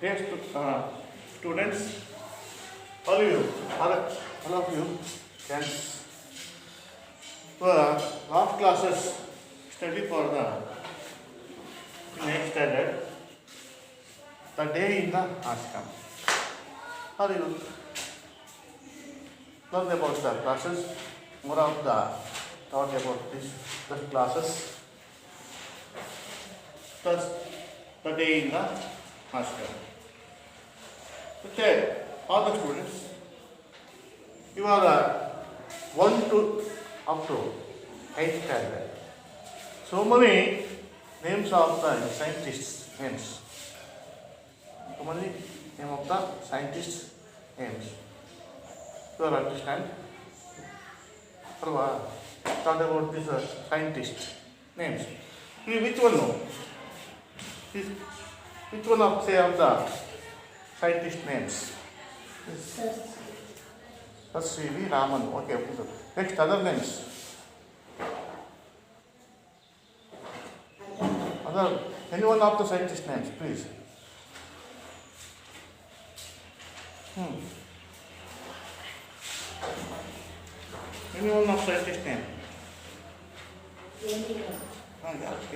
Dear students, all of you can last classes study for the next standard. The day in the ashram. How do you learn about the classes? More of the thought about the classes. Thus, the day in the ashram. Okay, all the students, you are 1 to up to 8th standard. So many names of the scientists' names. So many name of the scientists' names. You all understand? Talk about these scientists' names. Which one know? Which one of say of the scientist names? Sir C.V. Raman. Okay. Next, other names. Other, anyone of the scientist names, please. Anyone of scientist name?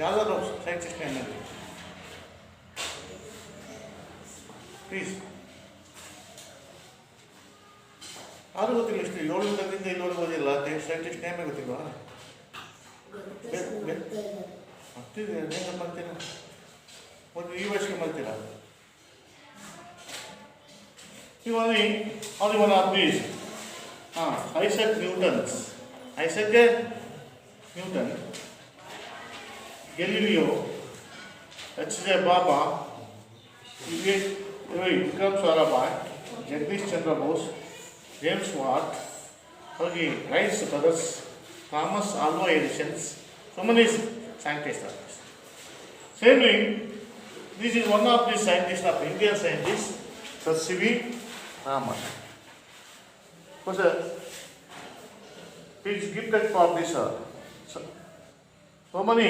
ಯಾವ್ದಾದ್ರು scientist name ಹೇಳಿ. Please. ಯಾರು ಗೊತ್ತಿಲ್ಲ ಇಷ್ಟು 700ರಿಂದ ಇಲ್ಲಿವರೆಗೂ ಓದಿಲ್ಲ scientist ನೇಮೇ ಗೊತ್ತಿಲ್ವಾ? ಗೊತ್ತಿದೆ ಅದೇನು ಮಾಡ್ತೀರಾ? ಒಂದು ಈ ವಯಸ್ಸಿಗೆ ಮಾಡ್ತೀರಾ? only one of these. Isaac Newton, Galileo, H.J. Baba, Vikram Sarabhai, Jagdish Chandra Bose, James Watt, Wright brothers, Thomas Alva Edison, so many scientists are this. Same this is one of the scientists of Indian scientists, Sir C.V. Raman. He is gifted for this. So many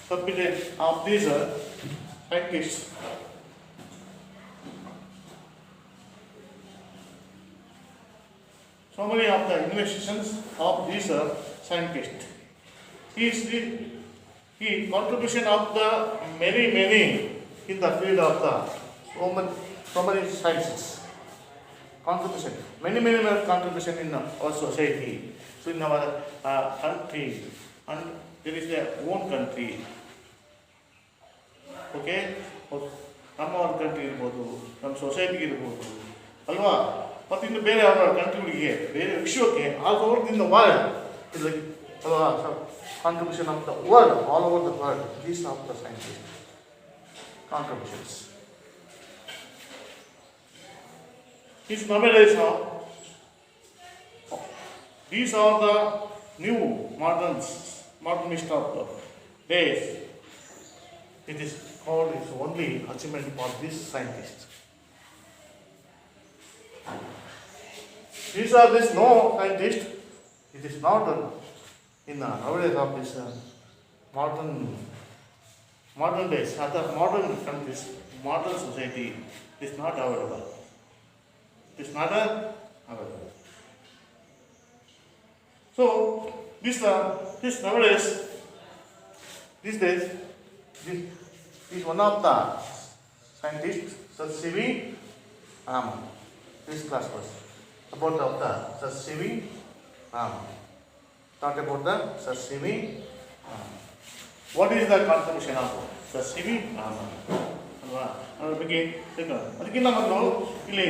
subjects of these scientists. So many of the investigations of these scientists. He contribution of the many in the field of the so many sciences. Contribution, many contribution in our society, so in our country, and there is their own country. Okay, ನಮ್ಮ country ಇರ್ಬೋದು, ನಮ್ಮ ಸೊಸೈಟಿಗೆ ಇರ್ಬೋದು ಅಲ್ವಾ, ಮತ್ತು ಇನ್ನು ಬೇರೆ ಅವರ ಕಂಟ್ರಿಗಳಿಗೆ, ಬೇರೆ ವಿಶ್ವಕ್ಕೆ all over the world is like ಅಲ್ವಾ, contribution of the world, all over the world, these of the scientist contributions. His nowadays these are the new modernist of the days. It is called is only achievement for these scientists. These are this no scientist. It is not in the nowadays of this modern days, other modern countries, modern society is not available. It is not available. So this nowadays, these days, this is one of the scientists, Sir C.V. Raman. This class was about the Sir C.V. Raman. Talk about the Sir C.V. Raman. What is the contribution of Sir C.V. Raman? ಅದರ ಬಗ್ಗೆ ಅದಕ್ಕಿಂತ ಮೊದಲು ಇಲ್ಲಿ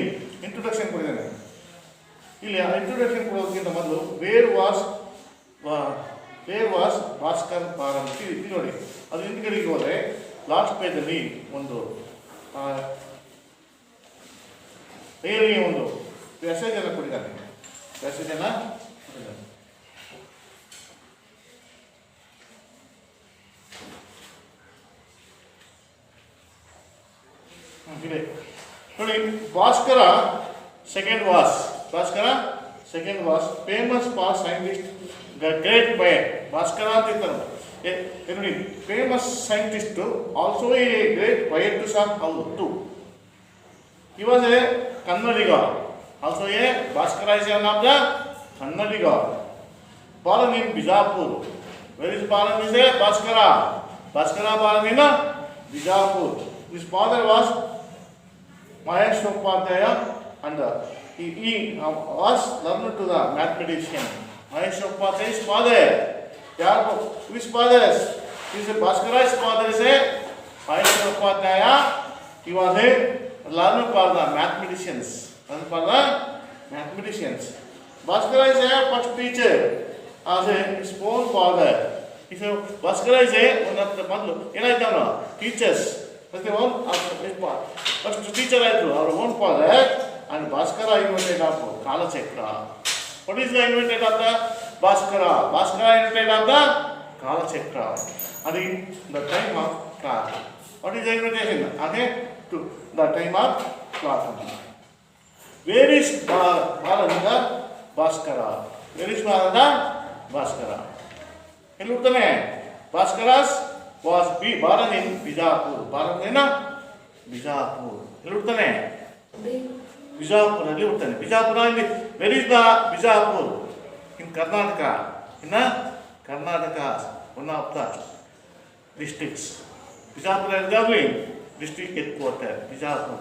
introduction ಕೊಡಿದ್ದೇನೆ. ಇಲ್ಲಿ introduction ಕೊಡೋದಕ್ಕಿಂತ ಮೊದಲು where was Bhaskar ಪಾರಂತಿ ಇದು ನೋಡಿ, ಅದು ಹಿಂದ್ಗಡೆಗೆ ಹೋದರೆ ಲಾಸ್ಟ್ ಪೇಜಲ್ಲಿ ಒಂದು ಡೈರಿಗೆ ಒಂದು ಮೆಸೇಜನ್ನು ಕೊಟ್ಟಿದ್ದಾನೆ. ನೋಡಿ, Bhaskara second was famous for scientist the great buyer. Bhaskara ಅಂತ ಇರ್ತಾರೆ ನೋಡಿ, famous scientist also a great buyer to sir ಹೌದು to He was a Kannadiga. Also a Bhaskara is one of the Kannadiga. Born in Bijapur. Where is born is a Bhaskara. Bhaskara born in Bijapur. His father was Mahesh Upadhyaya and he was learned to the mathematician. Mahesh Upadhyaya's father. Which father? His Bhaskara's father is a Mahesh Upadhyaya. He was a learner for the mathematicians. Bhaskara is a first teacher as his own father. He said Bhaskara is one of the teachers. That's the one first teacher our own father, and Bhaskara invented of Kalachakra. What is the invented of the Bhaskara? Bhaskara invented of the Kalachakra. And in the time of clock. What is the invitation? Again, to the time of clock. Where is Bhaladanga Bhaskara? Where is Bhaladanga Bhaskara? Look at the Bhaskaras was born in Bijapur. Born in Bijapur. Look at the Bijapur. Bijapur. Where is the Bijapur? In Karnataka. In Karnataka, one of the districts. Bijapur is the district headquarters. Bijapur.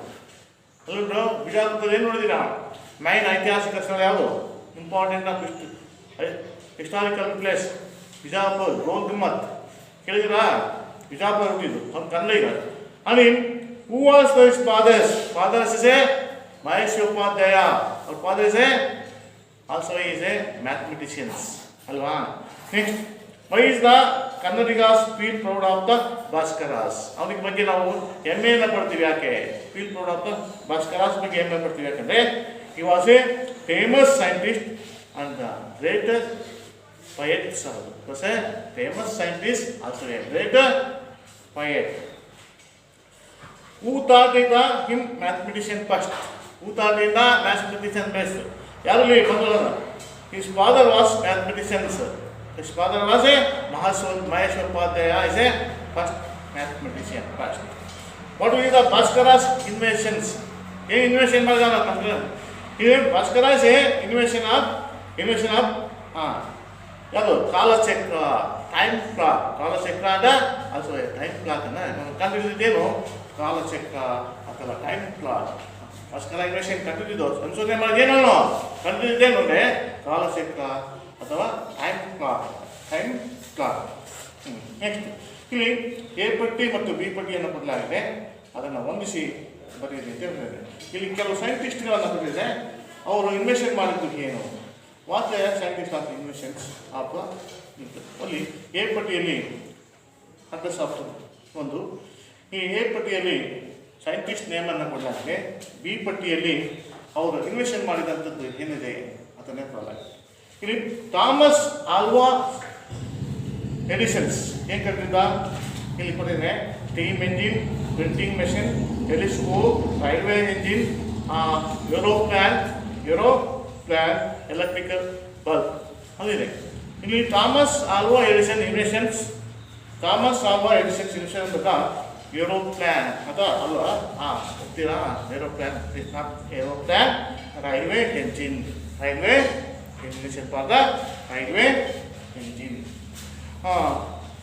Hello, bro. Bijapur is the main ಐತಿಹಾಸಿಕ ಸ್ಥಳ ಯಾವುದು? Important historical place. Bijapur, Gol Gummat. ಕೇಳಿದಿರಾ? Bijapur ಹುಟ್ಟಿದ್ದು. ಅವ್ನು ಕನ್ನಡಿಗ. I mean, who was his father? Father is a Mahesh Upadhyaya. Our father is also he is a mathematician. Alva. Next, why is the Kannadigas feel proud of the Bhaskaras? ಅವನಿಗೆ ಬಗ್ಗೆ ನಾವು ಹೆಮ್ಮೆಯನ್ನು ಪಡ್ತೀವಿ ಯಾಕೆ? Feel proud of the Bhaskaras ಬಗ್ಗೆ ಹೆಮ್ಮೆ ಪಡ್ತೀವಿ ಯಾಕಂದ್ರೆ he was a famous scientist and the greatest poet. He was a famous scientist, also a great poet. Who thought him mathematician first? Who thought him the mathematician best? ಯಾರಲ್ಲಿ ಮೊದಲು? His father was mathematician. His father was a Mahesh Upadhyaya is a first mathematician first. What is the Bhaskara's inventions? A invention ಮಾಡಿದಾನ ನಮಗೆ. Bhaskara is a invention of ಯಾವುದು? ಕಾಲಚಕ್ರ, time clock. ಕಾಲಚಕ್ರ ಅಂದ್ರೆ also a time clock ಅನ್ನ ಕಂಡುಹಿಡಿದಿದ್ದೇನು? ಕಾಲಚಕ್ರ ಅಥವಾ time clock. Bhaskara invention ಕಂಡುಹಿಡಿದು ಸಂಶೋಧನೆ ಮಾಡಿದೇನು? ಕಂಡುಹಿಡಿದ್ದೇನು ಅಂದ್ರೆ ಕಾಲಚಕ್ರ ಅಥವಾ time clock. Next ಇಲ್ಲಿ ಎ ಪಟ್ಟಿ ಮತ್ತು ಬಿ ಪಟ್ಟಿಯನ್ನು ಕೊಡಲಾಗಿದೆ. ಅದನ್ನು ಹೊಂದಿಸಿ ಬರೆಯಿರಿ ಅಂತ ಹೇಳಿದೆ. ಇಲ್ಲಿ ಕೆಲವು ಸೈಂಟಿಸ್ಟ್ಗಳನ್ನು ಕೊಟ್ಟಿದೆ. ಅವರು ಇನ್ವೆನ್ಷನ್ ಮಾಡಿದ್ದು ಏನು? What the scientist of inventions of ಅಲ್ಲಿ ಎ ಪಟ್ಟಿಯಲ್ಲಿ ಅಡ್ರೆಸ್ ಆಫ್ ಒಂದು, ಈ ಎ ಪಟ್ಟಿಯಲ್ಲಿ ಸೈಂಟಿಸ್ಟ್ ನೇಮನ್ನು ಕೊಡಲಾಗಿದೆ. ಬಿ ಪಟ್ಟಿಯಲ್ಲಿ ಅವರು ಇನ್ವೆನ್ಷನ್ ಮಾಡಿದಂಥದ್ದು ಏನಿದೆ ಅದನ್ನೇ ಕೊಡಲಾಗಿದೆ. ಇಲ್ಲಿ ಥಾಮಸ್ ಆಲ್ವಾ ಎಡಿಸನ್ಸ್ ಏನು ಕರೆದಿದ್ದ? ಇಲ್ಲಿ ಕೊಟ್ಟಿದೆ steam engine, printing machine, telescope, railway engine, aeroplane, electrical bulb ಅದಿದೆ. ಇಲ್ಲಿ ಥಾಮಸ್ ಆಲ್ವಾ ಎಡಿಸನ್ ಇನ್ವೆನ್ಷನ್ಸ್ ಅಂತ ಏರೋಪ್ಲಾನ್ ಅಥವಾ ಅಲ್ವಾ? ಗೊತ್ತೀರಾ? Aeroplane is not aeroplane. Railway engine invention for the railway engine.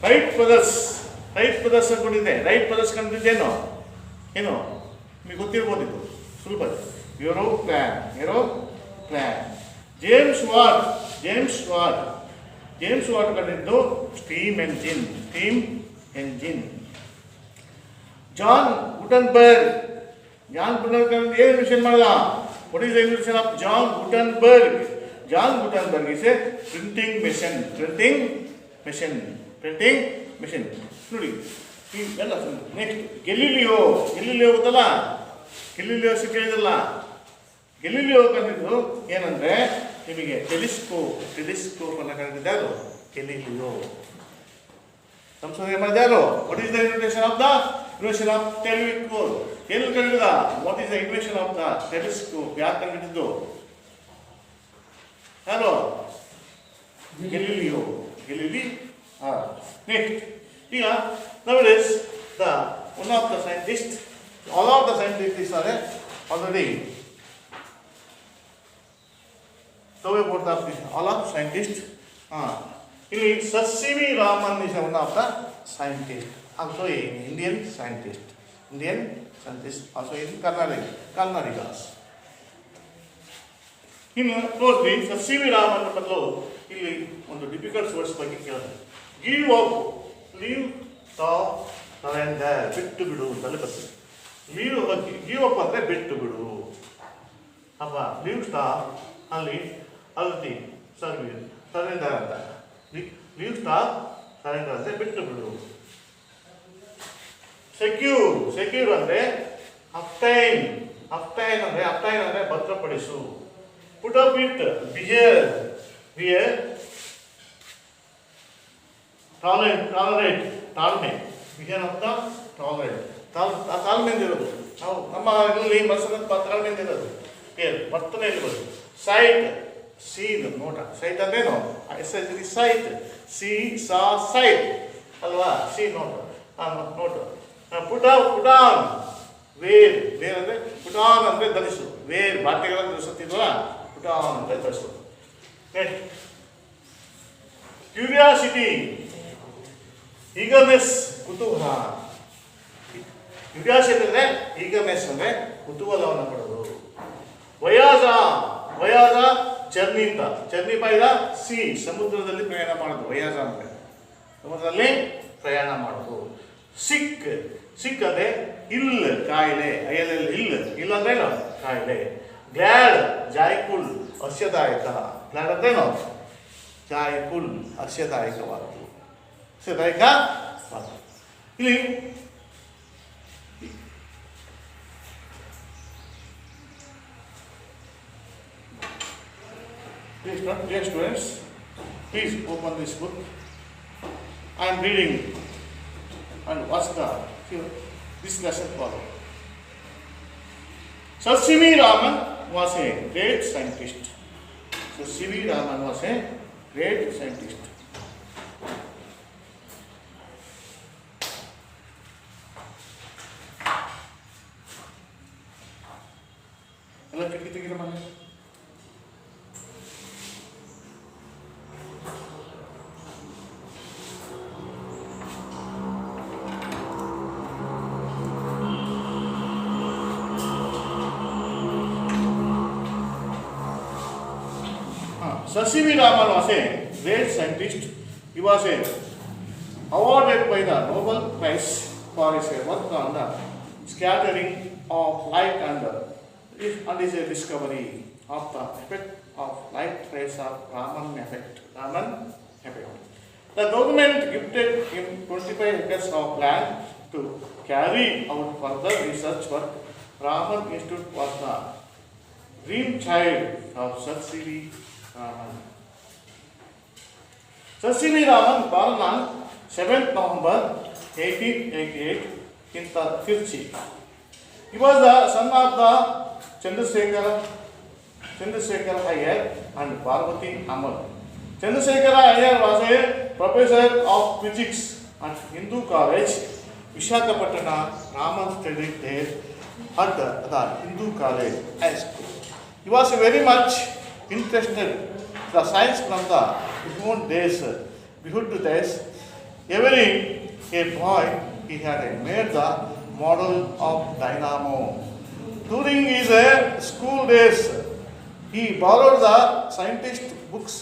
Wright brothers ಕೊಟ್ಟಿದೆ. ರೈಟ್ ಬ್ರದರ್ಸ್ ಕಂಡಿದ್ದೇನು? ಏನು ನಿಮಗೆ ಗೊತ್ತಿರ್ಬೋದು, ಇದು ಸುಲಭ. ಏರೋಪ್ಲಾನ್. ಜೇಮ್ಸ್ ವಾಟ್ ಕಂಡಿದ್ದು ಸ್ಟೀಮ್ ಎಂಜಿನ್. ಜಾನ್ ಗುಟನ್ಬರ್ಗ್ ಏನು ಇನ್ವೆನ್ಷನ್ ಮಾಡಿದ? What is the invention of John Gutenberg? John Gutenberg is a printing machine. ನೋಡಿ ಎಲ್ಲ. ನೆಕ್ಸ್ಟ್ ಗೆಲಿಲಿಯೋ ಗೊತ್ತಲ್ಲ? ಗೆಲಿಲಿಯೋ ಕೇಳಿದಲ್ಲ? ಗೆಲಿಲಿಯೋ ಕಂಡಿದ್ದು ಏನಂದ್ರೆ ನಿಮಗೆ ಟೆಲಿಸ್ಕೋಪ್ ಅನ್ನು ಕಂಡಿದ್ದಾರು ಗೆಲಿಲಿಯೋ. ಸಂಶೋಧನೆ ಮಾಡಿದಾರು. What is the invention of telescope? ಏನು ಕಂಡಿದ್ದ? What is the invention of the telescope? ಯಾರು ಕಂಡಿದ್ದು? ಯಾರು? ಗೆಲಿಲಿಯೋ. ನೆಕ್ಸ್ಟ್ ಈಗ nowadays one of the scientists, all of the scientists are already told about all of scientists. Sir C.V. Raman is one of the scientists, also an Indian scientist. Also in Karnataka. Closely, Sir C.V. Raman ಇಲ್ಲಿ ಒಂದು difficult words ಬಗ್ಗೆ ಕೇಳಿದೆ. Give up, leave, stop, surrender, ಬಿಟ್ಟು ಬಿಡು ಅಂತಲೇ ಬರ್ತದೆ. Give up ಅಂದರೆ ಬಿಟ್ಟು ಬಿಡು. ಅಪ್ಪ ಲೀವ್ ಸ್ಟಾಪ್ ಅಲ್ಲಿ ಅಲ್ತಿ ಸರೆಂಡರ್ ಅಂತ. ಲೀವ್ ಸ್ಟಾಪ್ ಸರೆಂಡರ್ ಅಂದರೆ ಬಿಟ್ಟು ಬಿಡು. ಸೆಕ್ಯೂರ್ ಅಂದರೆ ಅಪ್ಟೈನ್ ಅಂದರೆ ಭದ್ರಪಡಿಸು. Put up with behave tolerate ತಾಳ್ಮೆ. ಬಿಹೇವ್ ಅಂತ ಟಾಲರೇಟ್ ತಾಳ್ಮೆಯಿಂದ ಇರೋದು. ನಾವು ನಮ್ಮ ಇಲ್ಲಿ ಮನಸ್ಸನ್ನು ತಾಳ್ಮೆಯಿಂದ ಇರೋದು ವರ್ತನೆಯಲ್ಲಿ ಬರೋದು. ಸೈಟ್ ನೋಟ. ಸೈಟ್ ಅಂದ್ರೇನು? ಸೈಟ್ ಸೈಟ್ ಅಲ್ವಾ? ನೋಟ. ಪುಟ್ ಆನ್ ವೇರ್ ಅಂದರೆ ಪುಟ್ ಆನ್ ಅಂದರೆ ಧರಿಸು. ವೇರ್ ಬಟ್ಟೆಗಳನ್ನು ಧರಿಸುತ್ತಿದ್ವಲ್ಲ, ಪುಟ್ ಆನ್ ಅಂದರೆ ಧರಿಸು. ಕ್ಯೂರಿಯಾಸಿಟಿ, ಈಗರ್ನೆಸ್, ಕುತೂಹಲ. ಕ್ಯೂರಿಯಾಸಿಟಿ ಅಂದರೆ ಈಗರ್ನೆಸ್ ಅಂದರೆ ಕುತೂಹಲವನ್ನು ಪಡೋದು. ವಯಾಜ ಜರ್ನಿ ಬೈ ದ ಸಿ, ಸಮುದ್ರದಲ್ಲಿ ಪ್ರಯಾಣ ಮಾಡೋದು. ವಯಾಜ ಅಂದರೆ ಸಮುದ್ರದಲ್ಲಿ ಪ್ರಯಾಣ ಮಾಡೋದು. ಸಿಕ್ ಅಂದರೆ ಕಾಯಿಲೆ. ಇಲ್ಲ ಅಂದ್ರೇನು? ಕಾಯಿಲೆ. ಗ್ಲಾಡ್, ಜಾಯ್ಫುಲ್, ಹರ್ಷದಾಯಕ. ಗ್ಲಾಡ್ ಅಂದ್ರೇನು? ಜಾಯ್ಫುಲ್, ಹರ್ಷದಾಯಕವಾದದ್ದು. ಇಲ್ಲಿ dear students, please open this book. I am reading and watch this lesson follow. Sir C.V. Raman was a great scientist. ಎಲ್ಲ ಕಿಟಕಿ ತೆಗೀರ ಮನೆ. Sir C.V. Raman was a great scientist. He was awarded by the Nobel Prize for his work on the scattering of light and his discovery of the effect of light rays of Raman effect. The government gifted him 25 acres of land to carry out further research work. Raman Institute was the dream child of Sir C.V. Raman. Sir C.V. Raman born on 7th November 1888 in Tirchi. He was the son of the Chandrasekhar Iyer and Parvati Amal. Chandrasekhar Iyer was a professor of physics at Hindu College, Visakhapatnam. Raman studied there at the Hindu College High School. He was very much interested in the science from the before days. Every a boy he had made the model of dynamo. During his school days, he borrowed the scientist books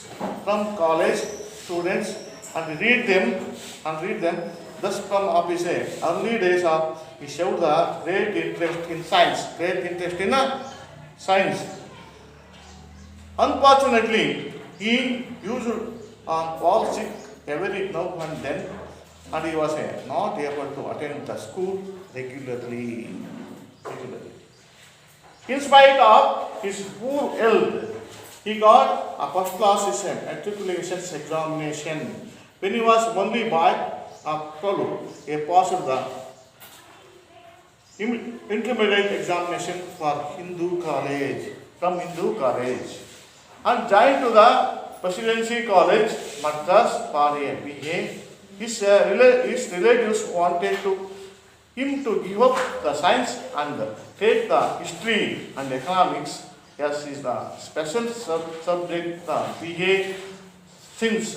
from college students and read them. Thus, from his early days, he showed the great interest in science. Unfortunately, he used fall sick every now and then, and he was not able to attend the school regularly. In spite of his poor health, he got a first class matriculation examination. When he was only boy of 12, he passed the intermediate examination from Hindu College and joined to the Presidency College, Madras for a BA. His relatives wanted to him to give up the science and take the history and economics as is the special subject BA since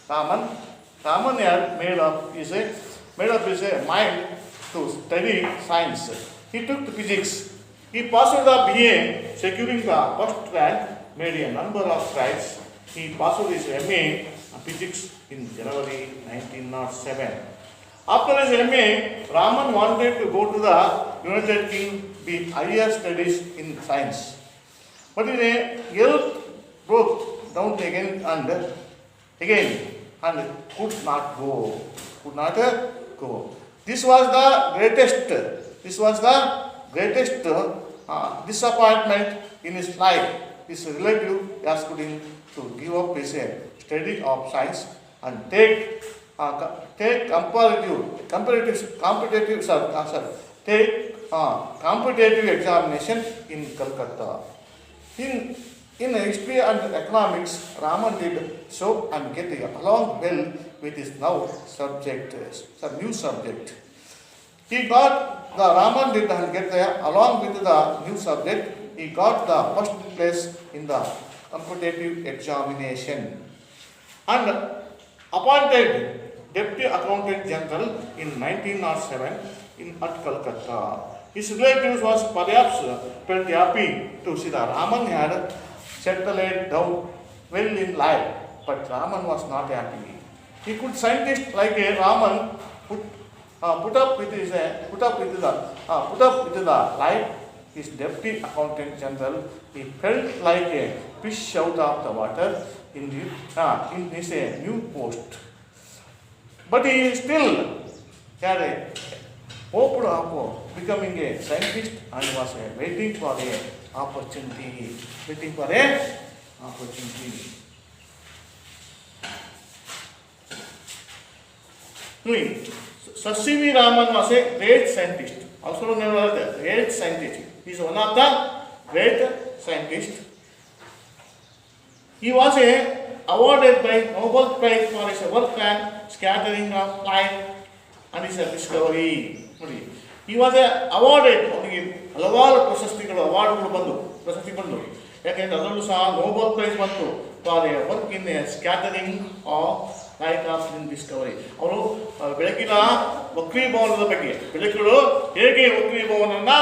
Raman had made up his mind to study science. He took the physics. He passed the BA, securing the first rank, made a number of tries. He passed his MA physics in January 1907. After his MA, Raman wanted to go to the United Kingdom with higher studies in science. But his health broke down again and could not go. This was the greatest disappointment in his life. His relative asked him to give up his study of science and take competitive examination in Calcutta. In history and economics, Raman did so and get along well with his new subject. Raman did not get along with the new subject. He got the first place in the competitive examination and appointed Deputy Accountant General in 1907 at Calcutta. His relatives was perhaps felt happy to see that Raman had settled down well in life, but Raman was not happy. He could scientist like a Raman put up with the life. His Deputy Accountant General, he felt like a fish out of the water in his new post. But he still had a hope of becoming a scientist and was waiting for an opportunity. Sir C.V. Raman was a great scientist. Also known as a great scientist. He is one of the great scientists. He was awarded by Nobel Prize for his work on scattering of light and his discovery. He was awarded ಹಲವಾರು ಅವಾರ್ಡ್ಗಳು ಬಂದು ಯಾಕೆಂದರೆ ಅದರಲ್ಲೂ ಸಹ Nobel prize ಬಂತು for A work in scattering of light of in Discovery. ಅವರು ಬೆಳಕಿನ ವಕ್ರೀಭವನದ ಬಗ್ಗೆ, ಬೆಳಕುಗಳು ಹೇಗೆ ವಕ್ರೀಭವನನ್ನು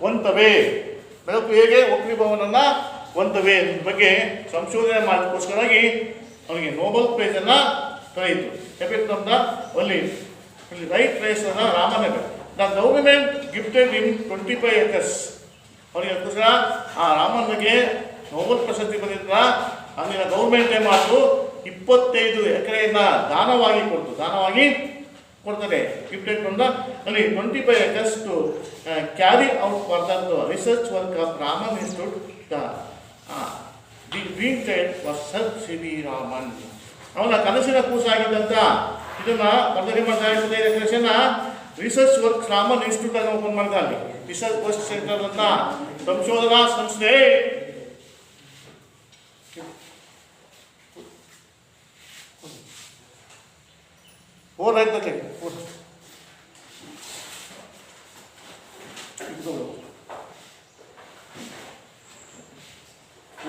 ಹೊಂತವೆ, ಬೆಳಕು ಹೇಗೆ ವಕ್ರೀಭವನನ್ನು ಹೊಂತವೆ ಅನ್ನೋದ್ರ ಬಗ್ಗೆ ಸಂಶೋಧನೆ ಮಾಡೋದಕ್ಕೋಸ್ಕರವಾಗಿ ಅವನಿಗೆ ನೋಬೆಲ್ ಪ್ರೈಸನ್ನು ಕರೆಯಿತು. Effect of the only right ಪ್ರೈಸನ್ನು Ramanagar. The government gifted in 25 acres. ಅವರಿಗೆ ಅದಕ್ಕೋಸ್ಕರ ಆ ರಾಮನ ಬಗ್ಗೆ ನೋಬೆಲ್ ಪ್ರಶಸ್ತಿ ಬಂದಿದ್ರ ಅಲ್ಲಿನ ಗೌರ್ಮೆಂಟ್ ಏನು ಮಾಡಿತು, 25 ಎಕರೆಯನ್ನು ದಾನವಾಗಿ ಕೊಡ್ತಾರೆ. ಗಿಫ್ಟೆಡ್ ಬಂದ ಅಲ್ಲಿ 25 acres to carry out for the research work of Raman institute. The dream child was sir C V. Raman. ಅವನ ಕನಸಿನ ಕೂಸಾಗಿದ್ದಂಥ ಇದನ್ನ ಬರ್ತಾರೆ ಮಾಡ್ತಾರೆ 25 ಎಕರೆಸನ್ನ ರಿಸರ್ಚ್ ವರ್ಕ್ ರಾಮನ್ ಇನ್ಸ್ಟಿಟ್ಯೂಟ್ ಅನ್ನು ಓಪನ್ ಮಾಡ್ತಾರೆ. ರಿಸರ್ಚ್ ವರ್ಕ್ ಸೆಂಟರ್ ಅಂತ ಸಂಶೋಧನಾ ಸಂಸ್ಥೆ.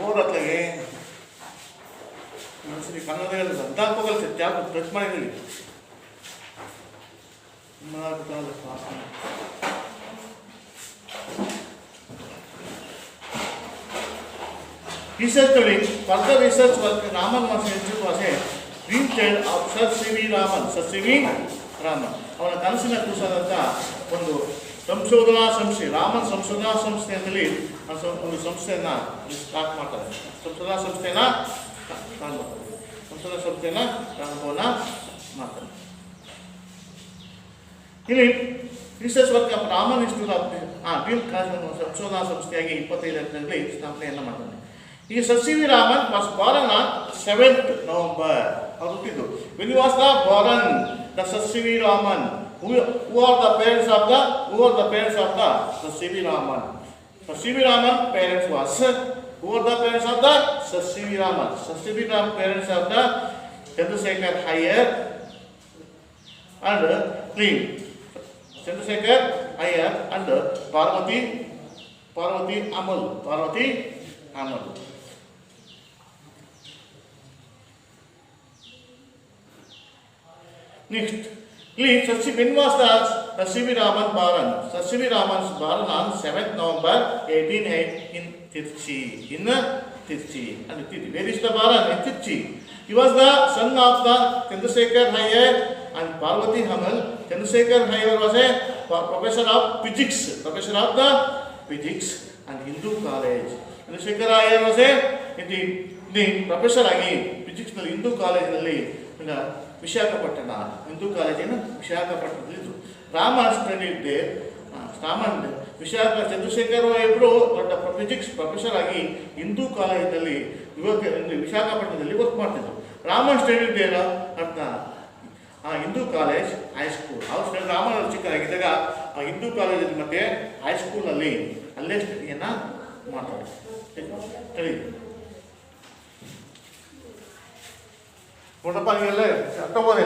ಓದತ್ಲಾಗೆ ಮನಸ್ಸಿಗೆ ಕನ್ನಡದಲ್ಲಿ ಅರ್ಧಾತ್ಮಕಲ್ಲಿ ಜಾಗ ಟಚ್ ಮಾಡಿದ್ದೀವಿ. Research doing further research work Raman was institute was a dream child of Sir C.V. Raman. ಅವನ ಕನಸಿನ ಕೂಸಾದಂಥ ಒಂದು ಸಂಶೋಧನಾ ಸಂಸ್ಥೆ, ರಾಮನ್ ಸಂಶೋಧನಾ ಸಂಸ್ಥೆ ಅಂತೇಳಿ ಒಂದು ಸಂಸ್ಥೆಯನ್ನು ಸ್ಟಾರ್ಟ್ ಮಾಡ್ತಾರೆ. ಸಂಶೋಧನಾ ಸಂಸ್ಥೆಯನ್ನು ಪ್ರಾರಂಭವನ್ನು ಮಾಡ್ತಾರೆ. ಇಲ್ಲಿ research work of Raman institute of dream ಸಂಶೋಧನಾ ಸಂಸ್ಥೆಯಾಗಿ 25 ಎಕರೆಗಳಲ್ಲಿ ಸ್ಥಾಪನೆಯನ್ನು ಮಾಡ್ತಾರೆ. ಈ sir C V. Raman was ಬಾರನ್ on 7th November. ಅವ್ರು ಹುಟ್ಟಿದ್ದು. When he was born, the Sir C.V. Raman, who are the parents of the Sir C.V. Raman? Sir C.V. Raman parents was, who are the parents of the Sir C.V. Raman? Sir C.V. Raman parents of the Chandrasekhar Iyer and Chandrasekhar Iyer and Parvati Amal. Next, please, when was the C.V. Raman born? C.V. Raman was born on 7th November 1808 in Tirchi. And where is the born? In Tirchi. He was the son of the Chandrasekhar Iyer and Parvati Amal. Chandrasekhar Iyer was a professor of physics and Hindu college. Chandrasekhar Iyer was the professor agi physics ನಲ್ಲಿ ಹಿಂದೂ ಕಾಲೇಜಿನಲ್ಲಿ ವಿಶಾಖಪಟ್ಟಣ ಹಿಂದೂ ಕಾಲೇಜಿನ ವಿಶಾಖಪಟ್ಟಣದಲ್ಲಿ Raman studied there. Chandrashekhar ಇಬ್ಬರು ದೊಡ್ಡ physics professor ಆಗಿ ಹಿಂದೂ ಕಾಲೇಜಿನಲ್ಲಿ ವಿಶಾಖಪಟ್ಟಣದಲ್ಲಿ work ಮಾಡ್ತಿದ್ರು. Raman studied there ಅಂತ Hindu college high school. ಅವ್ರು ರಾಮನ್ ಚಿಕ್ಕದಾಗಿದ್ದಾಗ ಆ ಹಿಂದೂ ಕಾಲೇಜಲ್ಲಿ ಮತ್ತೆ ಹೈಸ್ಕೂಲಲ್ಲಿ ಅಲ್ಲೇ ಸ್ಟಡಿಯನ್ನು ಮಾಡ್ತಾರೆ. ಸರಿ ನೋಡಪ್ಪ, ನೀವೆಲ್ಲ October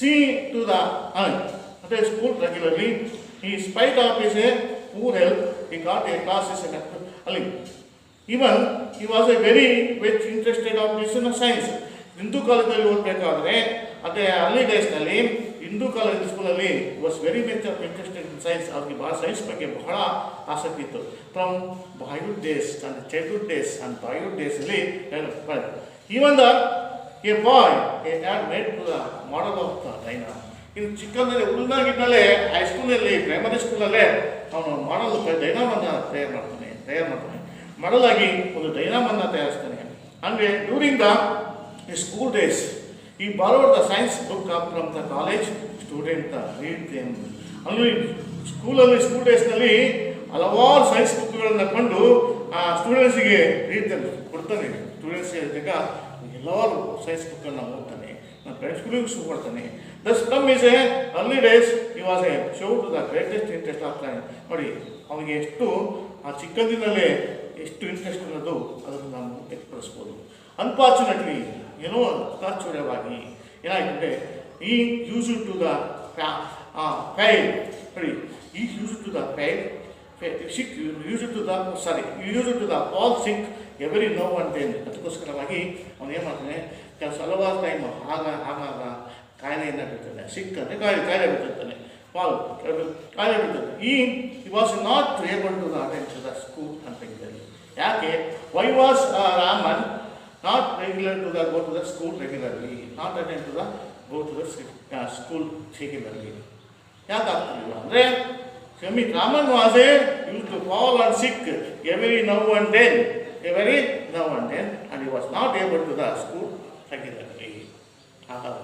See to the school regularly. In spite of his poor health, he got a classes in even he was a very much interested of this in science. Hindu ಕಾಲೇಜಲ್ಲಿ ಓದಬೇಕಾದ್ರೆ ಅದೇ ಅರ್ಲಿ ಡೇಸ್ನಲ್ಲಿ ಹಿಂದೂ ಕಾಲೇಜ್ ಸ್ಕೂಲಲ್ಲಿ was very much of interested in science. ಅವ್ರಿಗೆ science ಬಗ್ಗೆ ಬಹಳ ಆಸಕ್ತಿ ಇತ್ತು. From boyhood days and childhood days and boyhood ಡೇಸಲ್ಲಿ even the a boy a had made to the model of the dynamo. ಇನ್ನು ಚಿಕ್ಕಂದಲ್ಲಿ ಹುಡುಗನಾಗಿದ್ದಲೇ ಹೈಸ್ಕೂಲಲ್ಲಿ ಪ್ರೈಮರಿ ಸ್ಕೂಲಲ್ಲೇ ಅವನು ಮಾಡಲ್ ಡೈನಾಮನ್ನು ತಯಾರು ಮಾಡ್ತಾನೆ. ಮಾಡಲಾಗಿ ಒಂದು ಡೈನಾಮನ್ನು ತಯಾರಿಸ್ತಾನೆ. ಅಂದರೆ during the school days he borrowed the science book from the college student read them. ಅಲ್ಲಿ school ಡೇಸ್ನಲ್ಲಿ ಹಲವಾರು ಸೈನ್ಸ್ ಬುಕ್ಗಳನ್ನು ಕೊಂಡು ಆ ಸ್ಟೂಡೆಂಟ್ಸಿಗೆ ರೀಡ್ ಕೊಡ್ತಾನೆ. ಸ್ಟೂಡೆಂಟ್ಸ್ಗೆ ಎಲ್ಲರೂ ಸೈನ್ಸ್ ಬುಕ್ಕನ್ನು ಓದ್ತಾನೆ. ನನ್ನ ಫ್ರೆಂಡ್ ಸ್ಕೂಲಿಗೂ ಶೂ ಮಾಡ್ತಾನೆ. Thus from is a early days he was a show to the greatest interest of line. ನೋಡಿ, ಅವನಿಗೆ ಎಷ್ಟು ಆ ಚಿಕ್ಕಂದಿನಲ್ಲೇ ಎಷ್ಟು ಇಂಟ್ರೆಸ್ಟ್ ಅನ್ನೋದು ಅದನ್ನು ನಾವು ವ್ಯಕ್ತಪಡಿಸ್ಬೋದು. ಅನ್ಫಾರ್ಚುನೇಟ್ಲಿ ಏನೋ ತಾತ್ಪರ್ಯವಾಗಿ ಏನಾಯ್ತಂದರೆ ಈ ಯೂಸ್ ಟು ದ ಫೈಲ್ ನೋಡಿ ಈ use to the file sick use to the fall sick every now ಅಂತೇಳಿ. ಅದಕ್ಕೋಸ್ಕರವಾಗಿ ಅವನು ಏನು ಮಾಡ್ತಾನೆ, ಹಲವಾರು ಟೈಮ್ ಆಗಾಗ ಕಾಯಿಲೆಯನ್ನು ಬಿಡ್ತಾನೆ. ಸಿಕ್ ಅಂದರೆ ಕಾಯಿಲೆ ಬಿಟ್ಟಿರ್ತಾನೆ, ಕಾಯಿಲೆ ಬಿಡ್ತಾನೆ. ಈ was not able to attend to the school ಅಂತ ಹೇಳಿದಲ್ಲಿ. ಯಾಕೆ? Why was Raman not regular to go to the school regularly, not attend to go to the school regularly. ಯಾಕೆ ಆಗ್ತಿಲ್ಲ ಅಂದರೆ Raman was use to fall on sick every now and then and he was not able to the school regularly.